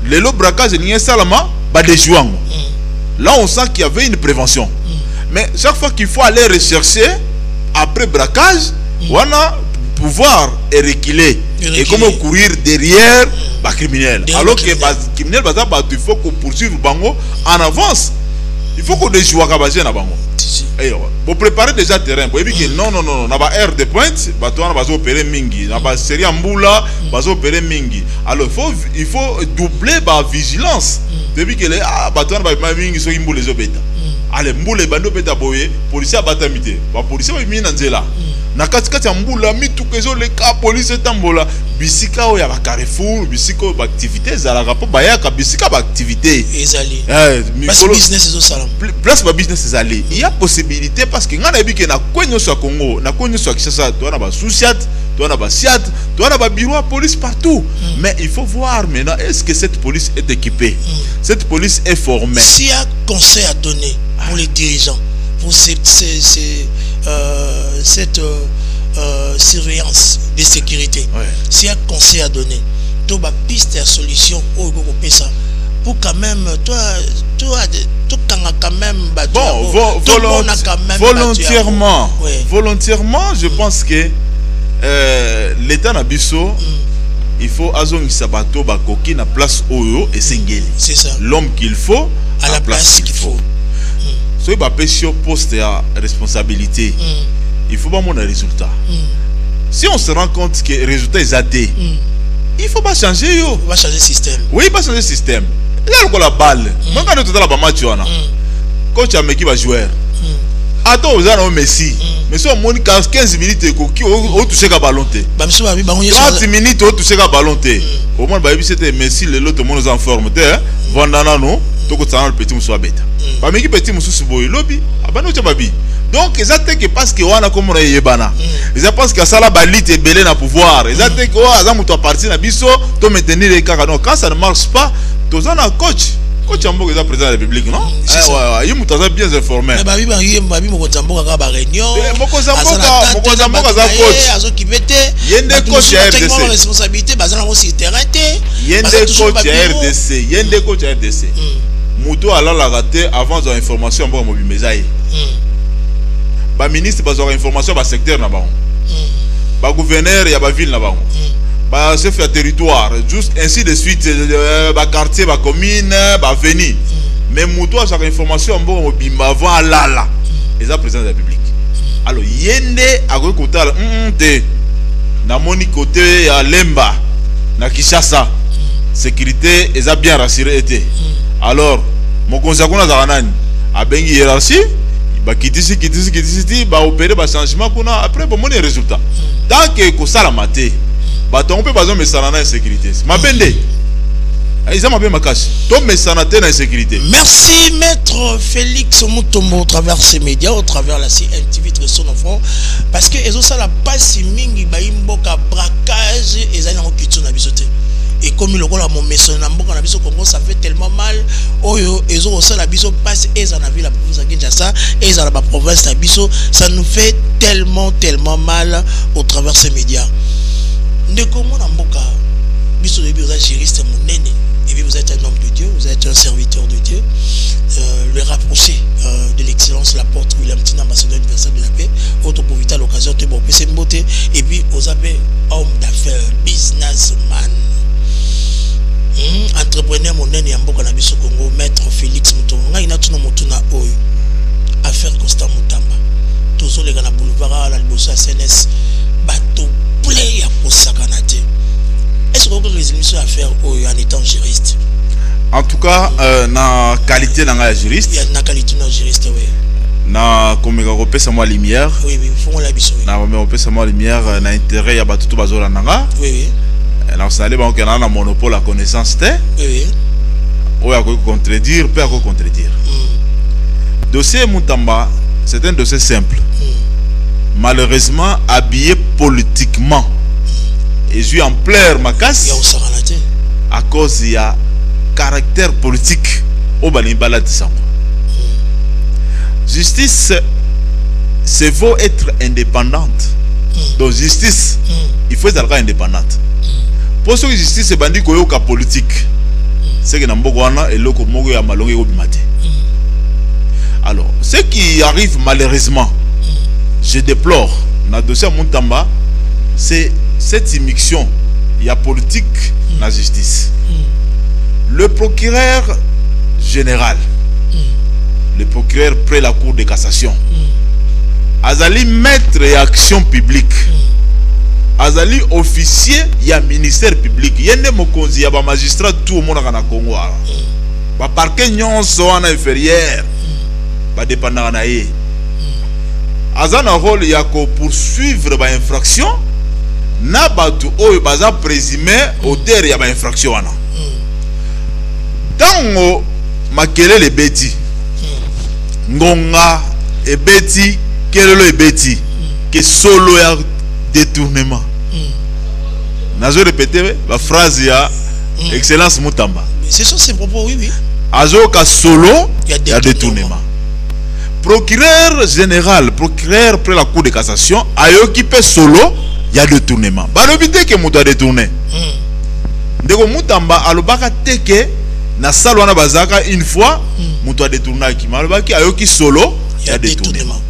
les lots braquage il y a seulement des jouants. Là on sent qu'il y avait une prévention. Mais chaque fois qu'il faut aller rechercher après braquage, on a pouvoir reculer et comment courir derrière les criminels. Alors que les criminels, il faut qu'on poursuive Bango en avance. Il faut qu'on déjoue à Kabazé na Bango. Pour préparer déjà le terrain, pour dire non, on a air de pointe, on va opérer Mingi, on va série Amboula, on va opérer Mingi. Alors il faut doubler la vigilance. Depuis que les Mingi sont les obéta. allez mbula bando peta boye policier abatamite ba policier ba mi na nzela na kati ya mbula mitukezo le ka police tambola bisika o ya ba Carrefour bisika ba activité za la po ba ya ka bisika ba activité ezali business ezo salam place ba business ezali il y a possibilité parce que ngana ebike na kwenyo so Congo na kwenyo so Kinshasa to na ba Souciat to na ba Siat to na ba bureau à police partout mais il faut voir maintenant est-ce que cette police est équipée cette police est formée s'il y a conseil à donner pour les dirigeants pour cette surveillance de sécurité s'il y a conseil à donner tu vas piste à solution au ça pour quand même toi quand même volontairement je pense que l'état nabiso il faut azongi sabato bakoki na place oyo et sengeli c'est ça l'homme qu'il faut à la place qu'il faut so ba pesio poste à responsabilité il faut pas mon résultat si on se rend compte que résultat est athée il faut pas changer yo va changer système oui pas changer système là ko la balle moi quand tu as la match wana coach a meki ba joueur attends aux ans Messi mais so moni 15 minutes ko o toucher ka ballon te 30 minutes o toucher ka ballon te au moins ba c'était Messi le lot monde en forme te vandana no to ko tsana le petit muso abeta ba meki petit muso boy lobby abano cha babi donc exactement que parce que wana comme on yebana ils pensent que ça la balite est belé na pouvoir exactement que aza muto a partir na biso to maintenir les cas non quand ça ne marche pas tous en a coach Ambo est président de la République non ouais il muto a bien informé mais babi moko Zambo ka ba réunion moko Zambo za coach azo kibete yende coach ya RDC responsabilité bazana mo sur terrain te yende coach ya RDC yende coach ya RDC muto ala la raté avant de information ambo mo bimezaye ba ministre bazora information ba secteur na ba ba gouverneur ya ba ville na ba ba chef de territoire juste ainsi de suite ba quartier ba commune ba avenue mais muto a sa information mbo mo bimba avant lala les président de la République alors yende a ko kotala te na moni côté ya Lemba na Kinshasa sécurité eza bien rassuré été alors mon conseil kuna za nani a bengi hiérarchie ba kitisi ba opérer ba changement kuna après bon mon résultat tant que ko sala maté ba ton peut besoin mesana na sécurité mabende ils ont bien makashi to mesana te na sécurité. Merci maître Félix Mutombo au travers ces médias au travers la CMTV son enfant parce que ezo sala passe mingi ba imboka braquage ezali en kitso na bisoté et comme le rôle à mon maison na mboka na biso Congo ça fait tellement mal oyo ezo osala biso passe eza na ville la province de Kinshasa et eza la province na biso ça nous fait tellement mal au travers ces médias de comment na mboka biso de vous êtes juriste monene et puis vous êtes un homme de Dieu vous êtes un serviteur de Dieu le rapproché de l'excellence la porte William Tina ambassadeur universel de la paix autre pour vital l'occasion de bon PC beauté et puis aux avez homme d'affaires businessman entrepreneur monene ya mboka na biso Congo maître Félix Mutombo ngai na tuna motuna oyo affaire Constant Mutamba tozo les na boulevard la liboso CNS bato play ya kosakanate est-ce que vous avez émissions à faire en étant juriste en tout cas na qualité na juriste il y a na qualité na juriste oui na comme repesa moi lumière oui faut la biso na me repesa moi lumière na intérêt ya bato to bazola nanga oui alors ça allait bon que na monopole la connaissance te oui ou ya ko contredire peut ko contredire dossier Mutamba c'est un dossier simple malheureusement habillé politiquement et je suis en pleurs ma casse à cause il y a caractère politique au Balimbala de Sango. Justice c'est vaut être indépendante donc justice il faut être indépendante pour ce que justice c'est bandi koyoka politique c'est que na mboko wana eloko moko ya malongi obimate. Alors ce qui arrive malheureusement je déplore dans le dossier Mutamba c'est cette immixtion il y a politique la justice le procureur général le procureur près la cour de cassation azali maître et action publique azali officier il y a ministère public yende mokonzi ya ba magistrat tout au monde na Congo ba parquet nyonso wana inférieur ba dépendant na ye aza na rôle ya ko poursuivre ba infraction na batu oyo baza présumé auteur ya ba infraction wana tango makelele beti ngonga ebeti kelelo ebeti que solo ya détournement nazo répéter la phrase ya excellence Mutamba ce sont ses propos oui azo ka solo ya détournement procureur général procureur près la cour de cassation ayoki pe solo ya détournement balobi te ke muto a détourné ndeko Mutamba alobaka te ke na salo wana bazaka une fois muto a détourné ki malobaki ayoki solo ya détournement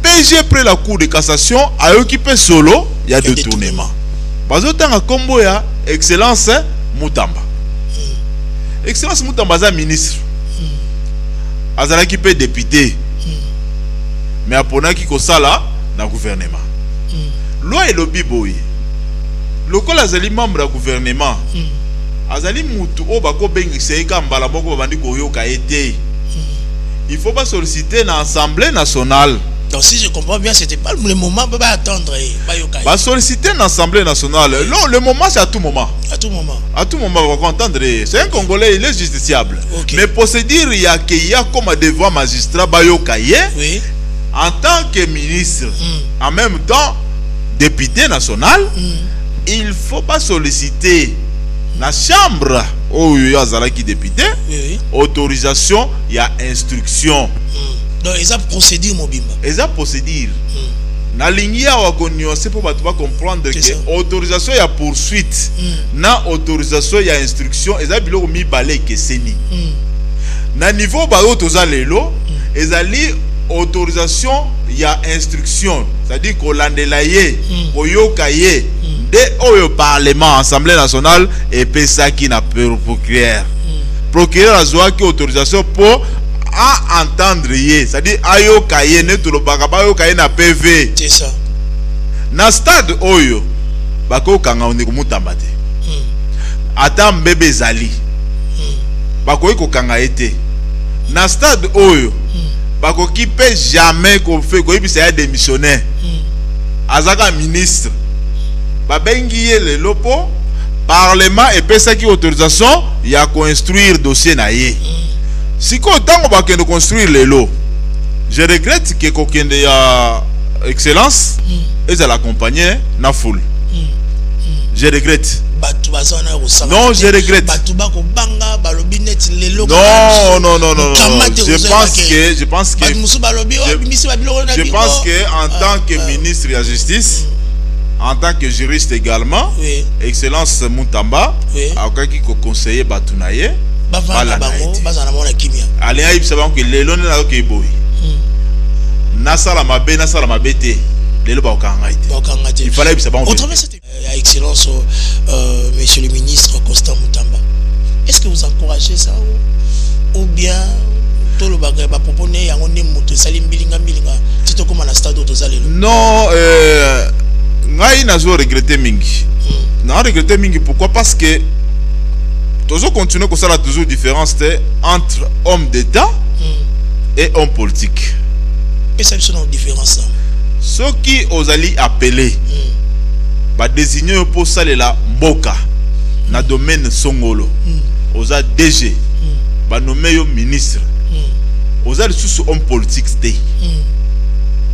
PG près la cour de cassation ayoki pe solo ya détournement bazo tanga kombo ya excellence Mutamba excellence Mutamba za ministre azalaki pe député mais aponaki kosala na gouvernement loi elobi boye lokola azali membre ya gouvernement azali mutu o bako bengisa eka mbala moko babandi koyoka ete il faut pas solliciter dans l'Assemblée nationale. Donc si je comprends bien, c'était pas le moment pour attendre. Bah solliciter dans l'Assemblée nationale. Non, le moment c'est à tout moment. À tout moment. À tout moment, on va entendre. C'est un Congolais, il est justiciable. Okay. Mais pour se dire, il y a comme devoir magistrat Bayokaye, oui. En tant que ministre, en même temps député national, il faut pas solliciter la chambre où il y a qui député, autorisation, il y a instruction. Donc, ils ont procédure, Mobimba. Ils ont procédure. Na ligne à c'est pour comprendre que autorisation il y a poursuite, na autorisation il y a instruction, ils ont bilo mi balé que c'est ni. Na niveau balo toza lelo, ils ont autorisation il y a instruction, c'est-à-dire qu'on landelaye, koyokaye, de au parlement, assemblée nationale et pesa qui n'a pas procureur. Procureur a zoa qui autorisation pour à entendre yé, c'est-à-dire ayo kaye ne tout le bagaba ayo kaye na PV. C'est ça. Na stade oyo bako kanga on est comme Mutamba te. Atam bébé zali. Bako iko kanga été. Na stade oyo bako qui peut jamais qu'on fait ko ibi c'est démissionnaire. Azaka ministre. Babengi le lopo parlement et pesa qui autorisation ya ko instruire dossier na yé. Si qu'on va construire les lots, je regrette que quelqu'un de excellence et à l'accompagner na foule. Je regrette. Non, je regrette. Je pense que en tant que ministre de la Justice, en tant que juriste également, excellence Mutamba, a qui conseiller Batunaye. Allez, il savait que les lois n'ont pas boy. Nasala mabe te. Les lois il fallait savoir. Autrement, c'était excellence, monsieur le ministre Constant Mutamba. Est-ce que vous encouragez ça ou bien tout le bagage va proposer à on est moto salim bilinga bilinga. Tu te comment la stade de Zalelo? Non, ngai nazo regretter mingi. Non regretter mingi pourquoi? Parce que toujours continuer comme ça la toujours différence entre homme d'État et homme politique. Et ça c'est une différence. Ceux qui osent appeler, va désigner pour ça la mboka na domaine songolo, osa DG, va nommer au ministre, osa le sous homme politique sté,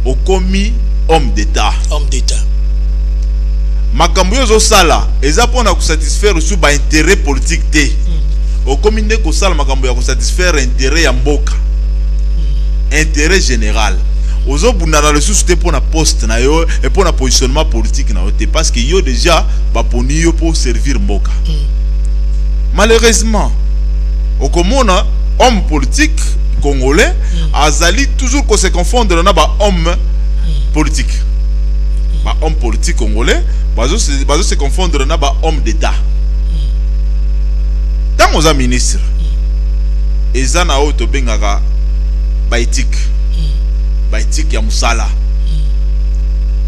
au commis homme d'État. Homme d'État. Makambo yo sala eza pona ko satisfaire su ba intérêt politique té au comité ko sala makambo ya ko satisfaire intérêt ya mboka intérêt général ozo bunana le sous té pona poste na yo et pona positionnement politique na yo té parce que yo déjà ba poni yo pour servir mboka malheureusement au komona homme politique congolais azali toujours ko se confondre na ba homme politique ba homme politique congolais bazo se confondre na ba homme d'État. Tant aux ministres, eza na auto bengaka ba éthique ya musala.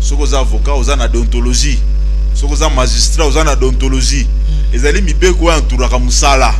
Soko za avocat oza na déontologie, soko za magistrat oza na déontologie. Ezali mibeko ya entouraka musala.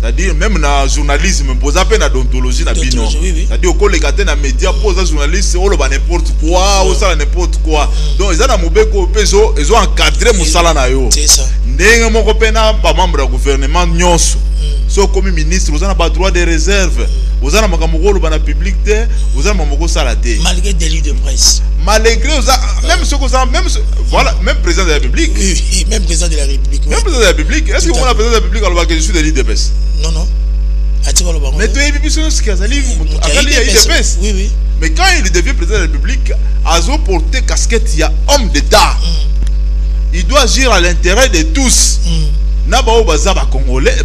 C'est-à-dire même dans le journalisme, vous avez une odontologie na bino. C'est-à-dire au collègue na média pose un journaliste on le n'importe quoi, ou ça n'importe quoi. Donc ils ont mobeko peso, ils ont encadré musala na yo. C'est ça. Ndenge moko pena ba membre du gouvernement nyonso. So comme ministre, vous avez pas droit de réserve. Vous avez makambo ko ba na public te, vous avez makambo sala te. Malgré des livres de presse. Malgré même ce que ça même voilà, même président de la République. Oui, même président de la République. Même président de la République. Est-ce que vous la président de la République alors que je suis des livres de presse? Non non. Mais tu es bibi ce qui a sali oui oui. Mais quand il devient président de la République, Azo porter casquette, il y a homme d'État. Il doit agir à l'intérêt de tous. Naba baza ba Congolais,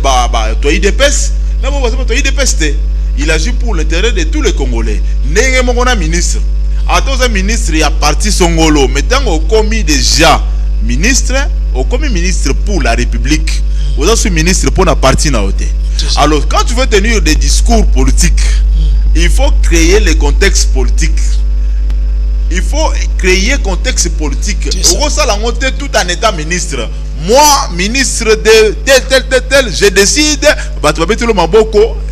toi IDPS, naba baza toi IDPS. Il agit pour l'intérêt de tous les Congolais. Nenge mongona ministre. Attends un ministre il a parti Songolo, mais tant au commis déjà ministre, au commis ministre pour la République. Vous êtes ministre pour la partie na hauteur. Alors quand tu veux tenir des discours politiques, il faut créer le contexte politique. Il faut créer un contexte politique. Tout en état ministre. Moi, ministre de tel, je décide,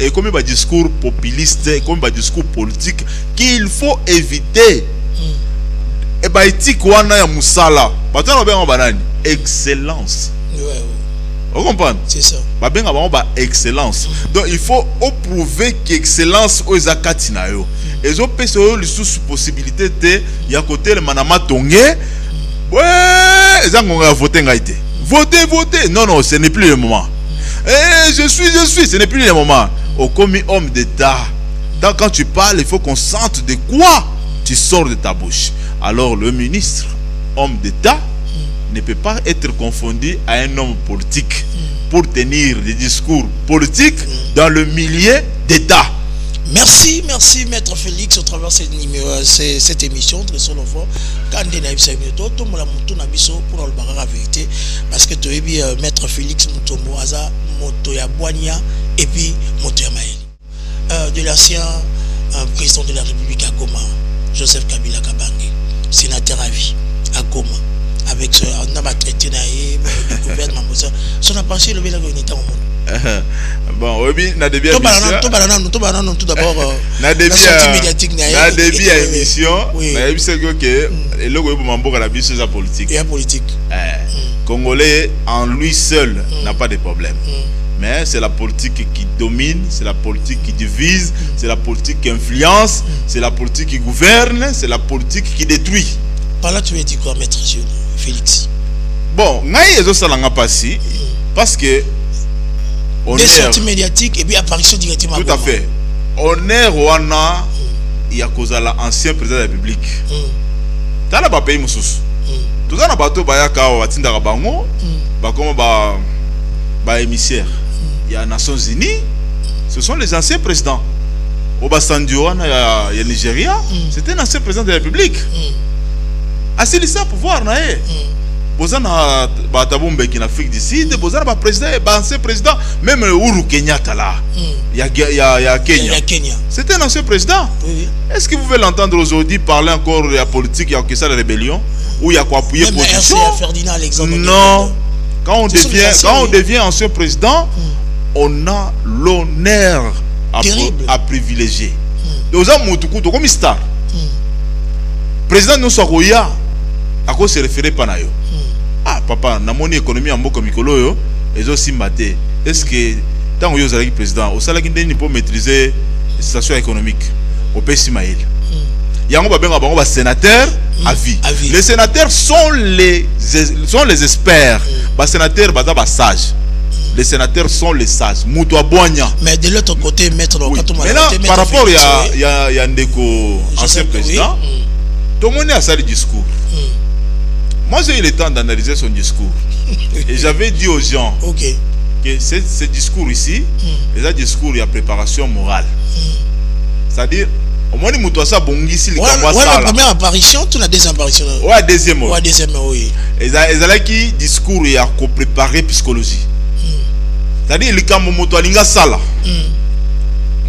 et comme un discours populiste, comme un discours politique, qu'il faut éviter. Et bien, éthique, excellence. Vous comprenez? C'est ça. Excellence. Donc il faut prouver qu'excellence aux akatinayo. Et ont les possibilités de y a côté le manama tongé. Ouais, ils ont voté ngaité. Voter. Non, ce n'est plus le moment. Je suis, ce n'est plus le moment. Au commis homme d'État. Donc quand tu parles, il faut qu'on sente de quoi tu sors de ta bouche. Alors le ministre, homme d'État, ne peut pas être confondu à un homme politique pour tenir des discours politiques dans le milieu d'État. Merci, Maître Félix, au travers de cette émission, très son enfant. Quand on a eu ce minuto, tout le monde a pour le barrage la vérité. Parce que tu as vu Maître Félix Mutombo, Aza, Motoya Boigna, et puis Motoya Maël. De l'ancien président de la République à Goma, Joseph Kabila Kabange, sénateur à vie à Goma. Avec ce on a traité le gouvernement son a pensé le bel unité au monde. Bon oui na début tout d'abord na début médiatique na début émission na émission que le logo mamboka la biso sa politique et politique congolais en lui seul n'a pas de problème. Mais c'est la politique qui domine, c'est la politique qui divise, c'est la politique qui influence, c'est la politique qui gouverne, c'est la politique qui détruit. Par là tu veux dire quoi, Maître Félix? Bon, parce que des sorties médiatiques et puis apparition directement. Tout à fait. On est Rwanda, il y a cause à l'ancien président de la République. Dans le pays Moussous. Tout ça, bateau Bayaka, Watinda Rabango, comme émissaire. Il y a les Nations Unies, ce sont les anciens présidents. Obasanjo, il y a le Nigeria, c'était un ancien président de la République. Assez de ça pouvoir naé. Bozana Batabombe qui en Afrique du Sud, Bozana président, ancien président, même Uhuru Kenyatta là. Il y a Kenya. C'était un ancien président. Oui. Est-ce que vous voulez l'entendre aujourd'hui parler encore de la politique, il y a que ça la rébellion ou il y a quoi appuyer position? Non. Quand on devient ancien président, on a l'honneur à privilégier. Nous avons Moutoukou comme star. Président nous Sokoya à quoi se référer Panayo. Ah papa, na mon économie en moko mikolo yo, et aussi maté. Est-ce que tant que vous êtes président, au salaire qui n'est pas maîtriser la situation économique au pays Maël. Yango ba sénateur à vie. Les sénateurs sont les experts. Les sénateurs ba sage. Les sénateurs sont les sages. Moutoua Boigna. Mais de l'autre côté, maître, par rapport il y a Ndeko, ancien président, tout le monde a ça le discours. Moi j'ai eu le temps d'analyser son discours. Et j'avais dit aux gens que ce discours ici, c'est un discours, il y a préparation morale. C'est-à-dire, au moins, il y a ça bongisi le la première apparition, tu as des apparitions. Ouais, deuxième. Ouais, deuxième, oui. Et ça qui discours, il y a préparé psychologie. C'est-à-dire, il y a moto alinga sala.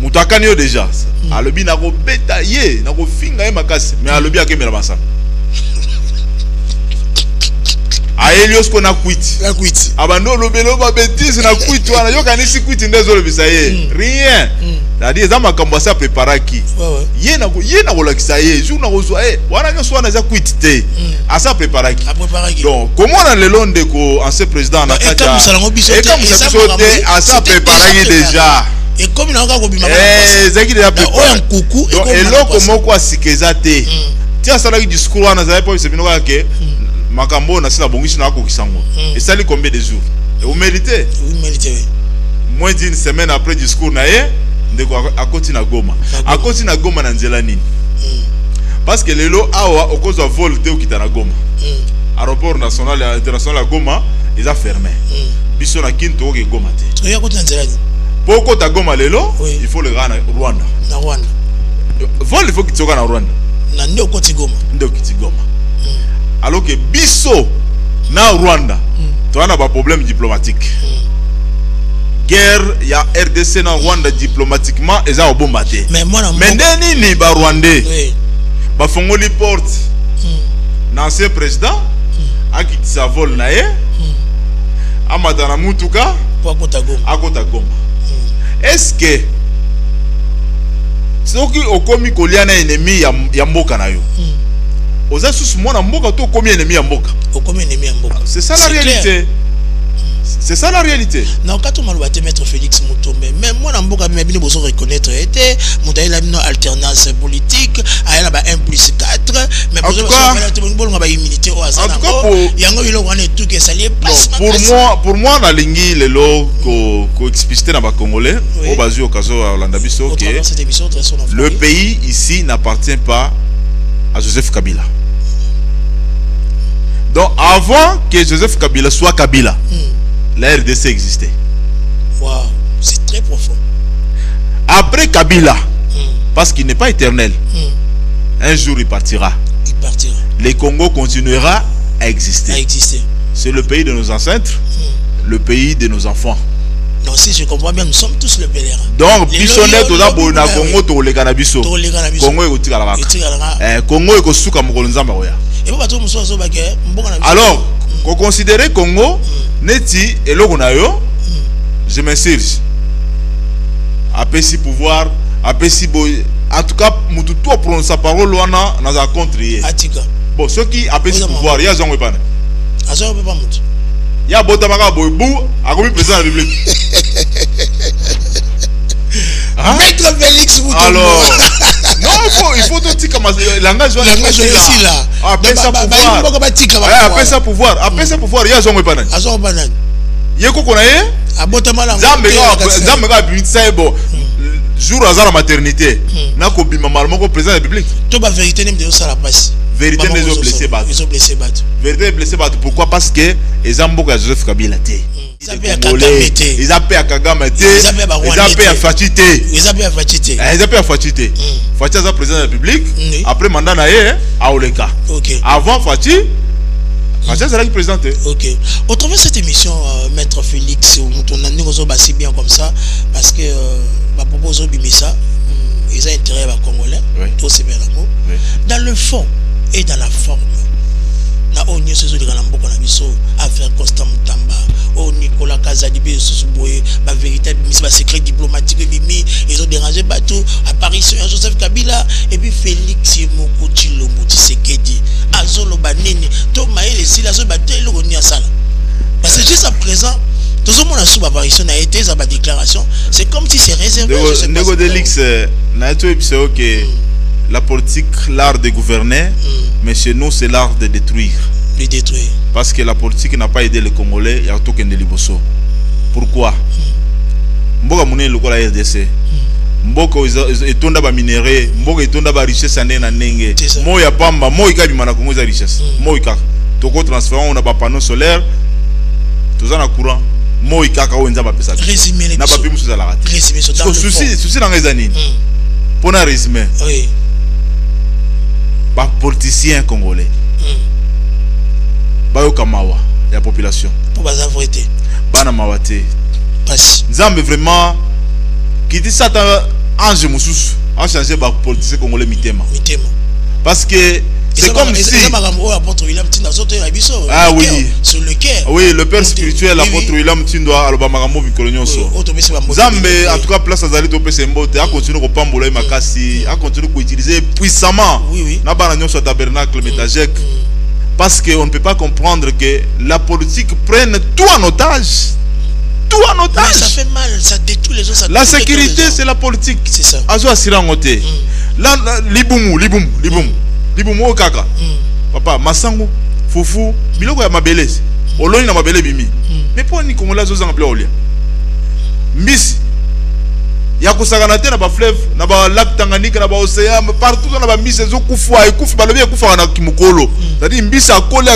Moto akanyo déjà. Alobi na ko betaye, na ko finga makasi, mais alobi akemela masala. Aelios qu'on a quitté. La quitté. Abando lobelo ba bêtise na quitté wana yo kanisi quitté ndezo bisaye. Rien. C'est-à-dire ça m'a commencé à préparer qui. Yena kolakisa ye, jour na kozwa wana nyoso wana za quitté. À ça préparer qui. Donc comment dans le long de ko ancien président na kata. Et comme ça sauté à ça préparer déjà. Et comme il a encore bimama. Zaki déjà préparé. Coucou et loko moko asikeza te. Tia sala ki discours wana za pas sebino ka ke makambo na sila bongishi na ko kisango. Et ça lui combien de jours? Et vous méritez. Vous méritez. Moins d'une semaine après discours na ye ndeko akoti na Goma. Akoti na Goma na nzela nini? Parce que lelo awa okozwa vol te okita na Goma. Aéroport national et international à Goma, ils a fermé. Biso na Kinto ke Goma te. Oya koti na nzela nini? Pour kota Goma lelo, il faut le rendre à Rwanda. Na Rwanda. Vol il faut qu'il soit en Rwanda. Na ndo koti Goma. Ndo kiti Goma. Alors que biso na Rwanda, tu as un problème diplomatique. Guerre, il y a RDC na Rwanda diplomatiquement, ils ont bombardé. Mais moi, nini ba Rwandais, ba fongoli porte, l'ancien président, a quitté sa vol na ye, a madana mutuka, a kota Goma. Est-ce que si on commis kolia na ennemi ya mboka na yo, oza sous moi na mboka to commis ennemi ya mboka. C'est ça la réalité. C'est ça la réalité. Non, quand on m'a dit Maître Félix Mutombe, mais moi, je vais bien reconnaître était, mon une alternance politique, elle a 1 plus 4, mais pour moi, la ligne, le lot co-explicité dans le Congolais, au bas au cas où le pays ici n'appartient pas à Joseph Kabila. Donc, avant que Joseph Kabila soit Kabila, la RDC existait. Wow, c'est très profond. Après Kabila, parce qu'il n'est pas éternel, un jour il partira. Il partira. Le Congo continuera à exister. C'est le pays de nos ancêtres, le pays de nos enfants. Non, si je comprends bien, nous sommes tous le pèlerin. Donc, Bissonnet, tout d'abord, na Congo, tout le Canabiso. Congo est au Tigalaka. Congo est au Souka Mokolonzamba. Alors, qu'on considère Congo, Neti et Logonayo, je m'insurge. Après si pouvoir, après si boy. En tout cas, tout prononce sa parole, on a un contre. Bon, ceux qui appellent si pouvoir, il y a Jean Wepane. Il y a Botamaka Boybou, a commis président de la République. Maître Félix Mutombe. Alors, non, il faut tout dire comme langage ici là. Après ça pouvoir. Après ça pouvoir. Après ça pouvoir, il y a Jean Wepane. Yeko konaye abotamala Zambega bitsa bon jour à la maternité na ko bima malmoko président de la République to ba vérité nem de ça la passe vérité les ont blessé bat vérité blessé bat pourquoi parce que les amboka Joseph Kabila té ils appellent à Kagame té ils appellent à Fatité Fatité ça président de la République après mandat na ye a Oleka avant Fatité c'est là qui présente. Ok. Au travers de cette émission, Maître Félix, on a nous si bien comme ça parce que ma proposition Bimisa, ils ont intérêt à Congolais, tout c'est bien l'amour. Dans le fond et dans la forme, na onye ce de Galambo Konabiso, affaire Constant Mutamba, oh Nicolas Kazadibe, Sousouboye, ma véritable mission, ma secret diplomatique Bimi, ils ont dérangé bateau, apparition à Joseph Kabila et puis Félix Yemoko Tshilombo Tshisekedi. Azolo banini to maïle si la zone bataille le roni à ça parce que juste à présent tout le monde a sous apparition a été sa déclaration c'est comme si c'est réservé Nego Delix na tout épisode que la politique l'art de gouverner mais chez nous c'est l'art de détruire parce que la politique n'a pas aidé les Congolais il y a tout qu'un liboso pourquoi mboka mune le la RDC Mboko etonda ba minéraux, mboko etonda ba richesse ane na nenge. Mo ya pamba, mo ikabima na Congo za richesse. Mo ikaka. Toko transfert on a ba panneau solaire. Toza na courant. Mo ikaka o nza ba pesa. Résumé na ba bimu za la rate. Résumé so dans le fond. Souci na ngezani. Pona résumé. Oui. Ba politicien congolais. Ba yo kamawa ya population. Pour baza vérité. Bana mawate. Passe. Nzambe vraiment qui dit ça ange moussous a changé ba politicien congolais mitema parce que C'est comme si... Ah oui. Sur le cœur. Oui, le père spirituel, l'apôtre William Tindoa, Aloba Magambo Vikolonyoso. Zambe, en tout cas, place à Zali Topé Sembote, a continué à pambola Makassi, a continué à utiliser puissamment Nabanagnon sur tabernacle Métagec. Parce qu'on ne peut pas comprendre que la politique prenne tout en otage. Tout en otage. Mais ça fait mal, ça détruit les autres. La sécurité, c'est la politique. C'est ça. Azo Asirangote. Là, Liboumou Okaka. Papa, Masango, Foufou, Biloko ya Mabele. Oloni na Mabele Bimi. Mais pour ni Kongola zo zangapla olia. Mbisi. Ya kusagana te na ba fleuve, na ba lac Tanganyika, na ba océan, partout na ba mbisi zo kufwa, ekufi balobi ekufa na kimukolo. C'est-à-dire mbisi akoli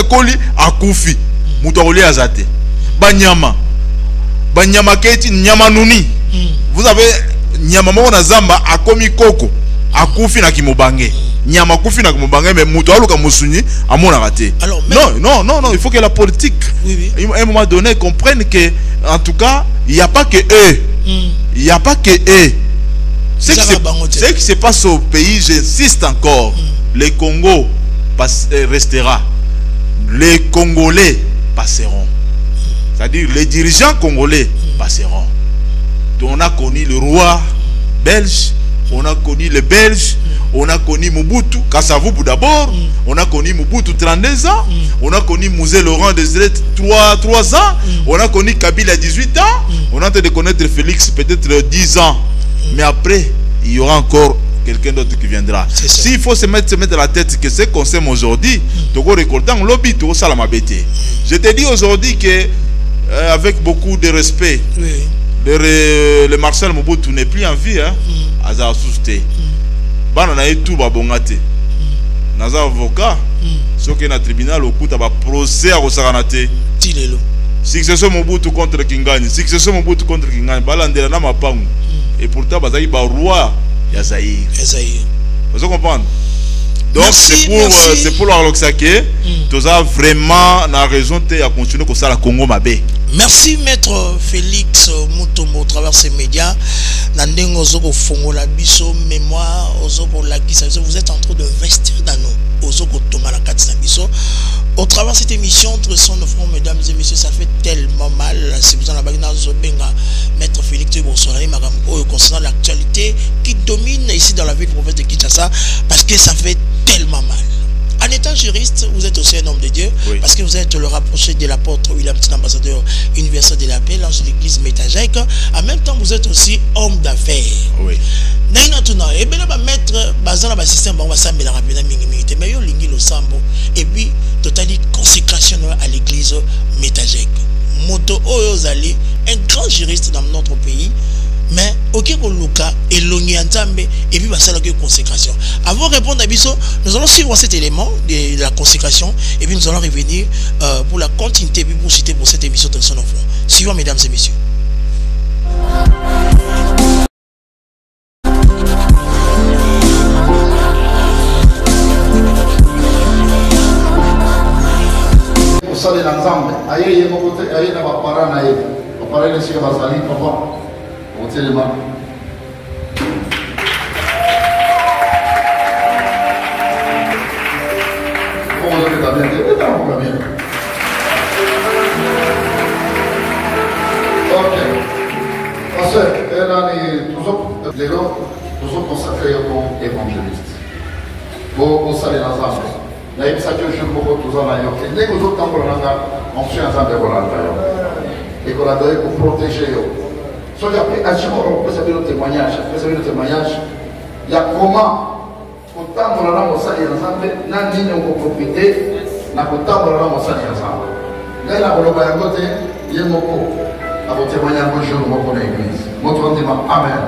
akufi. Muto olia azate. Banyama keti nyama nuni. Vous avez nyama moko na zamba akomi koko akufi na kimobange. Nyama kufi na kimobange mais muto aluka musunyi amona raté. Non, il faut que la politique à un moment donné comprenne que en tout cas, il n'y a pas que eux. Il n'y a pas que eux. Ce qui se passe au pays, j'insiste encore. Le Congo restera. Les Congolais passeront. C'est-à-dire les dirigeants congolais passeront. On a connu le roi belge, on a connu les Belges, on a connu Mobutu, Kasavubu d'abord, on a connu Mobutu 32 ans, on a connu Mouzé Laurent Désiré 3 ans, on a connu Kabila 18 ans, on a en train de connaître Félix peut-être 10 ans. Mais après, il y aura encore quelqu'un d'autre qui viendra. S'il faut se mettre dans la tête que ce qu'on sème aujourd'hui, je te dis aujourd'hui que avec beaucoup de respect, le Marcel Mobutu n'est plus en vie, hein, Aza Souste. Bana na tout babongate. Naza avocat, ce qui est dans le tribunal, au coup, tu as procès à Rosaranate. Succession Mobutu contre Kingani, succession Mobutu contre Kingani, Balandela na Mapangu. Et pourtant, Bazaï ba roi Yazaïr. Vous comprenez? Donc c'est pour leur que tu as vraiment la raison de continuer comme ça la Congo Mabé. Merci maître Félix Mutombo au travers ces médias. Nandengo zoko fongo la biso mémoire ozoko la kisa. Vous êtes en train d'investir dans nous. Ozoko Thomas la katsa biso. Au travers de cette émission entre son de front, mesdames et messieurs, ça fait tellement mal. C'est besoin la bagna zobenga maître Félix Tebosonari Magambo concernant l'actualité qui domine ici dans la ville province de Kinshasa parce que ça fait tellement mal. En étant juriste, vous êtes aussi un homme de Dieu, parce que vous êtes le rapproché de l'apôtre William Tin, ambassadeur universel de la paix, l'ange de l'église Métagec. En même temps, vous êtes aussi homme d'affaires. Oui. Et bien là, maître, basant le système, on va s'amener la rapide minimité, mais il y a le sambo, et puis, totalité consécration à l'église Métagec. Moto Oyozali, un grand juriste dans notre pays. Mais ok Luka et l'Onyantambe et puis ça la consécration. Avant de répondre à Bisso, nous allons suivre cet élément de la consécration et puis nous allons revenir pour la continuité puis pour citer pour cette émission de son enfant. Suivons mesdames et messieurs. Pour l'ensemble, aïe y a mon côté, aïe n'a pas parlé naïf, on parlait de ce que va salir papa. Ôtez les mains. Comment vous avez bien dit? Ok. Parce que les gens toujours consacrés comme évangélistes. Pour saluer l'ensemble. Là, il s'agit de jouer beaucoup de gens ailleurs. Et dès que vous autres, on fait ensemble de volontaires. Et qu'on a donné pour protéger. Soit après, à chaque fois, on peut savoir le témoignage. Il y a comment, autant qu'on a ensemble, n'a ni nos propriétés, n'a autant qu'on a ensemble. Là, il y a un côté, il y a mon coup. À votre témoignage, bonjour, mon église. Mon dit Amen.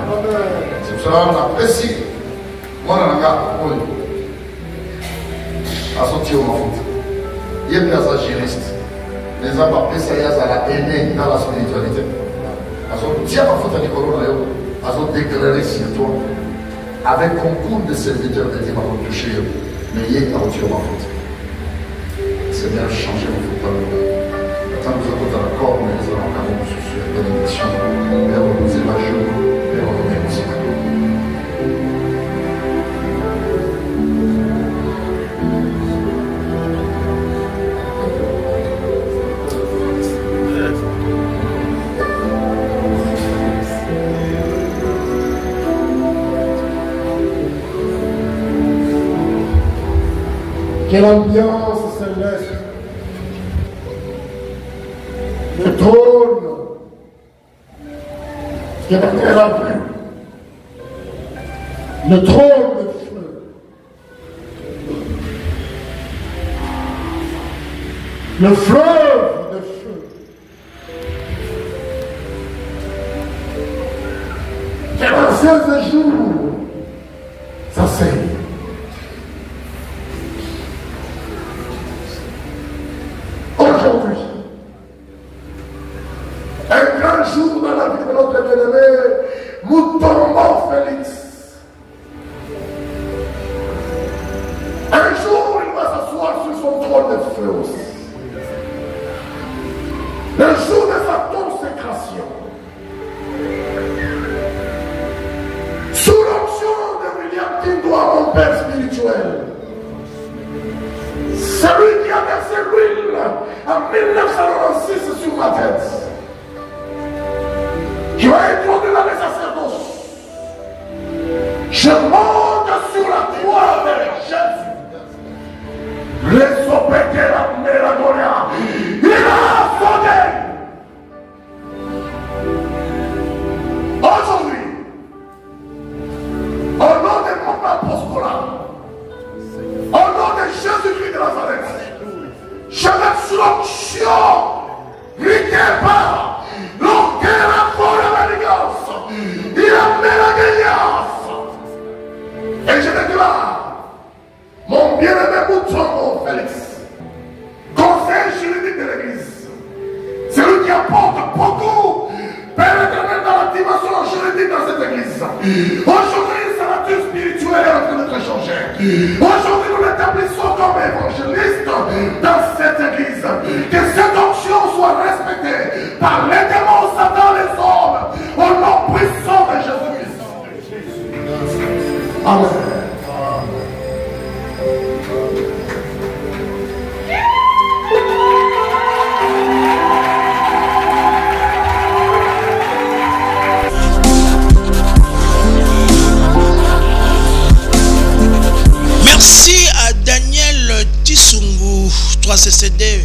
C'est pour cela qu'on apprécie. Moi, on a un gars, à sortir au foot. Il y a des juriste. Les hommes appellent ça, il y a la haine dans la spiritualité. Dieu va foutre à déclarer sur toi avec concours de serviteurs de Dieu va toucher mais il y a un Dieu va foutre Seigneur changer mon foot tant que vous êtes d'accord mais nous allons quand même sur la bénédiction et reposer la joie et revenir aussi que l'ambiance céleste, le trône que la terre a vu, le trône de feu, le fleuve de feu, que l'ancien jour s'asseye. Aujourd'hui, un grand jour dans la vie de notre bien-aimé, Moutombo Félix. Un jour, il va s'asseoir sur son trône de feu aussi. Le jour de sa consécration. Sous l'onction de William Tindoua, mon père spirituel. Celui qui a versé l'huile en 1996 sur ma tête. Qui va introduire le sacerdoce. Je monte sur la croix de Jésus. Les sopétés la mélagonia. Il a fondé. Aujourd'hui, au nom de mon apostolat, au nom de Jésus-Christ de Nazareth, je vais sur l'onction, Rikeba, l'onquera pour la manigance, il a mis la guéliance. Et je déclare, mon bien-aimé Moutombo Félix, conseil juridique de l'Église, celui qui apporte beaucoup, Père éternel, dans la dimension juridique dans cette Église. Aujourd'hui, sa nature spirituelle est en train d'être changée. Aujourd'hui, nous l'établissons comme évangéliste dans cette Église. Que cette onction soit respectée par les démons, Satan, les hommes, au nom puissant de Jésus-Christ. Amen. Merci à Daniel Tissungu, 3CCD,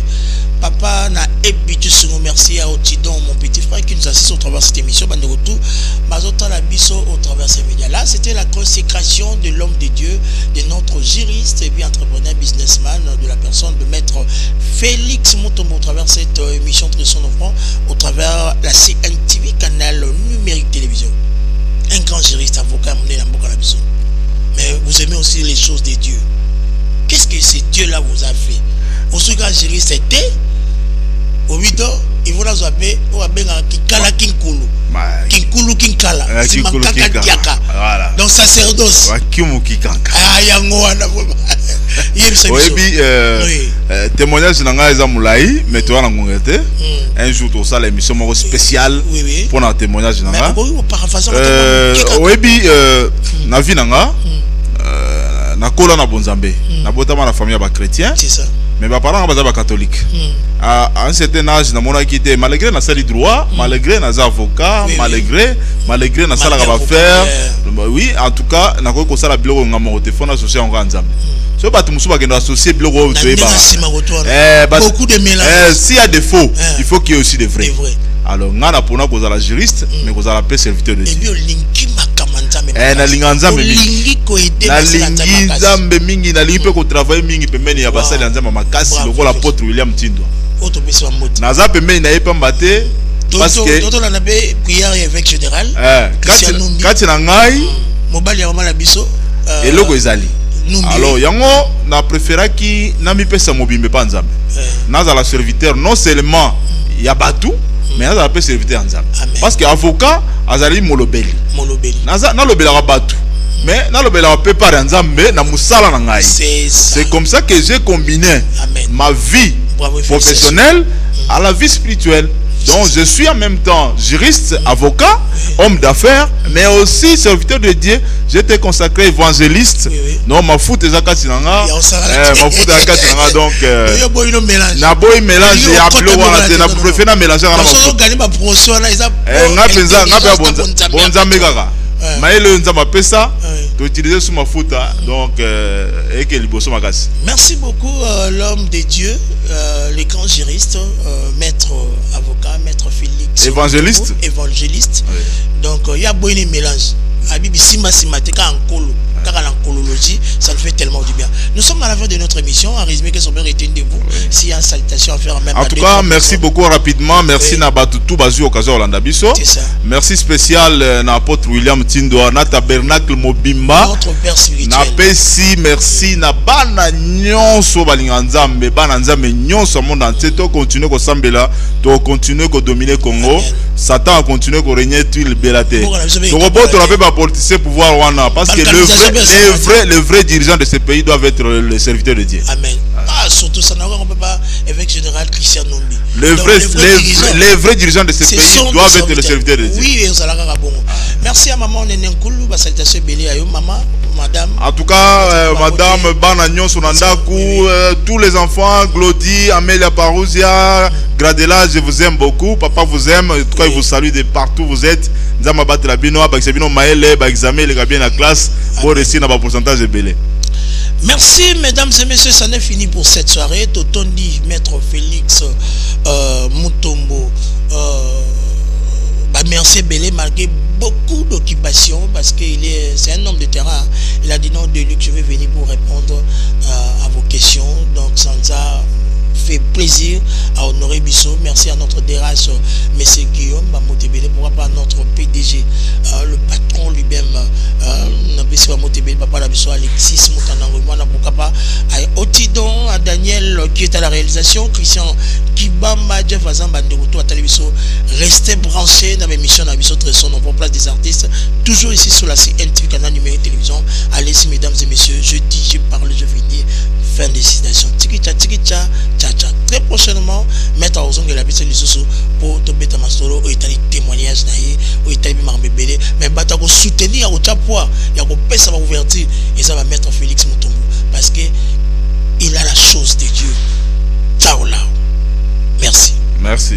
papa na Ebi Tissungu. Merci à Otidon, mon petit frère, qui nous assiste au travers de cette émission. Bande de retour, Mazota Labiso au travers de ces médias. Là, c'était la consécration de l'homme de Dieu, de notre juriste et puis entrepreneur, businessman, de la personne de maître Félix Moutombo au travers de cette émission de son offrant, au travers de la CNTV, canal numérique télévision. Un grand juriste, avocat, amené dans Boka Labiso. Mais vous aimez aussi les choses de Dieu. Qu'est-ce que ce Dieu-là vous a fait? Au second juriste était au vidéo, il faut la zapper, on va bien Kinkala Kinkulu. Kinkulu Kinkala. C'est Mankaka Diaka. Donc sacerdoce. Kimu Kikanka. Ah, Yangoana. Oui, témoignage nanga eza moulaï, mais toi na ngongete. Un jour tout ça l'émission moko spéciale pour un témoignage nanga. Oui, na vie nanga. Na kola na bonzambe. Na botama na famille ba chrétien. C'est ça. Mais mes parents sont catholiques. À un certain âge, malgré na sali droit, malgré na avocat, malgré na sala va faire, oui, en tout cas, na ko ko sala biloko ngamo téléphone associé en nzambe. So ba tumusu ba kendo associé biloko beaucoup de mélange. S'il y a des faux, il faut qu'il y ait aussi des vrais. Alors, on a pour nous qu'on a la juriste, mais qu'on a la paix serviteur de Dieu. Na linganzambe mingi na linganzambe mingi na lingi pe ko travailler mingi pembeni ya basali nzamba makasi lokola l'apôtre William Tindoua naza pembeni na yepa mbate parce que toto na be prière évêque général kati na ngai mobali ya mama biso eloko ezali alors yango na préféraki na mi pesa mobimbe pa nzambe naza la serviteur non seulement ya batu mais naza la paix serviteur nzambe parce que avocat azali molobeli naza na lobela batu mais na lobela pe par nzambe na musala na ngai. C'est comme ça que j'ai combiné ma vie professionnelle à la vie spirituelle. Donc je suis en même temps juriste, avocat, homme d'affaires, mais aussi serviteur de Dieu. J'étais consacré évangéliste. Non, ma foute est à Katinanga. Ma foute est à Katinanga. Donc, na boy mélange et appelé wana na préféré mélanger na ma foute. Nga penza nga pe bonza megaka. Maele nzamba pesa tu utilises sous ma faute, donc et que les bosses m'agassent. Merci beaucoup l'homme de Dieu, le grand juriste, maître avocat, maître Félix. Évangéliste. Évangéliste. Oui. Donc il y a beaucoup de mélange. Abibi sima teka en colo. En colologie, ça nous fait tellement du bien. Nous sommes à la fin de notre émission. En résumé, que son père était de vous. S'il y a une salutation à faire, même. En tout cas, merci beaucoup rapidement. Merci Nabatutu Bazu Okazo Orlando Bisso. Merci spécial na apôtre William Tindo na tabernacle Mobimba. Notre père spirituel. Na pesi merci na bana nyonso balinganzambe bana nzambe nyonso monde entier to continuer ko sambela to continuer ko dominer Congo. Satan a continué à régner tout le bélaté. Donc on peut pas porter pouvoir parce que les vrais dirigeants de ce pays doivent être les serviteurs de Dieu. Amen. Ah, surtout ça, on ne peut pas évêque général Christian Nombi. Les vrais dirigeants de ce pays doivent être les serviteurs de Dieu. Oui, merci à maman Nenenkoulou, salutation Bélé à maman, madame. En tout cas, madame Banagnon Sonandakou, tous les enfants, Glody, Amélia Parousia, Gradela, je vous aime beaucoup. Papa vous aime. En tout cas, il vous salue de partout où vous êtes. Nzamba batela bino, Baxebino Maëlle, Baxamé, les gars bien la classe. Pour réussir dans le pourcentage de Bélé. Merci mesdames et messieurs, ça n'est fini pour cette soirée. Totondi, maître Félix Mutombo. Merci Bélé, malgré beaucoup d'occupation, parce qu'il c'est un homme de terrain. Il a dit non, de Luc, je vais venir pour répondre à vos questions. Donc, sans ça, fait plaisir à honorer Bissot. Merci à notre DRH, M. Guillaume Motebele, pourquoi pas notre PDG, le patron lui-même, Papa Alexis Moutanangouana, pourquoi pas à Otidon, à Daniel qui est à la réalisation, Christian Kibamba, Jeff Azam, Banderuto, à Télévision. Restez branchés dans l'émission Nabiso Tresson, on prend place des artistes, toujours ici sur la CNTV, canal numérique télévision. Allez-y, mesdames et messieurs, je dis, je parle, je finis. Fin de citation. Tiki-cha, tcha-cha. Très prochainement, mettre en de la personne pour te mettre ma solo, ou étaler témoignage, ou étaler bébé, mais pour soutenir au chapois, il y a un peu ça va ouvrir et ça va mettre Félix Mutombo parce que il a la chose de Dieu. Ciao là. Merci. Merci.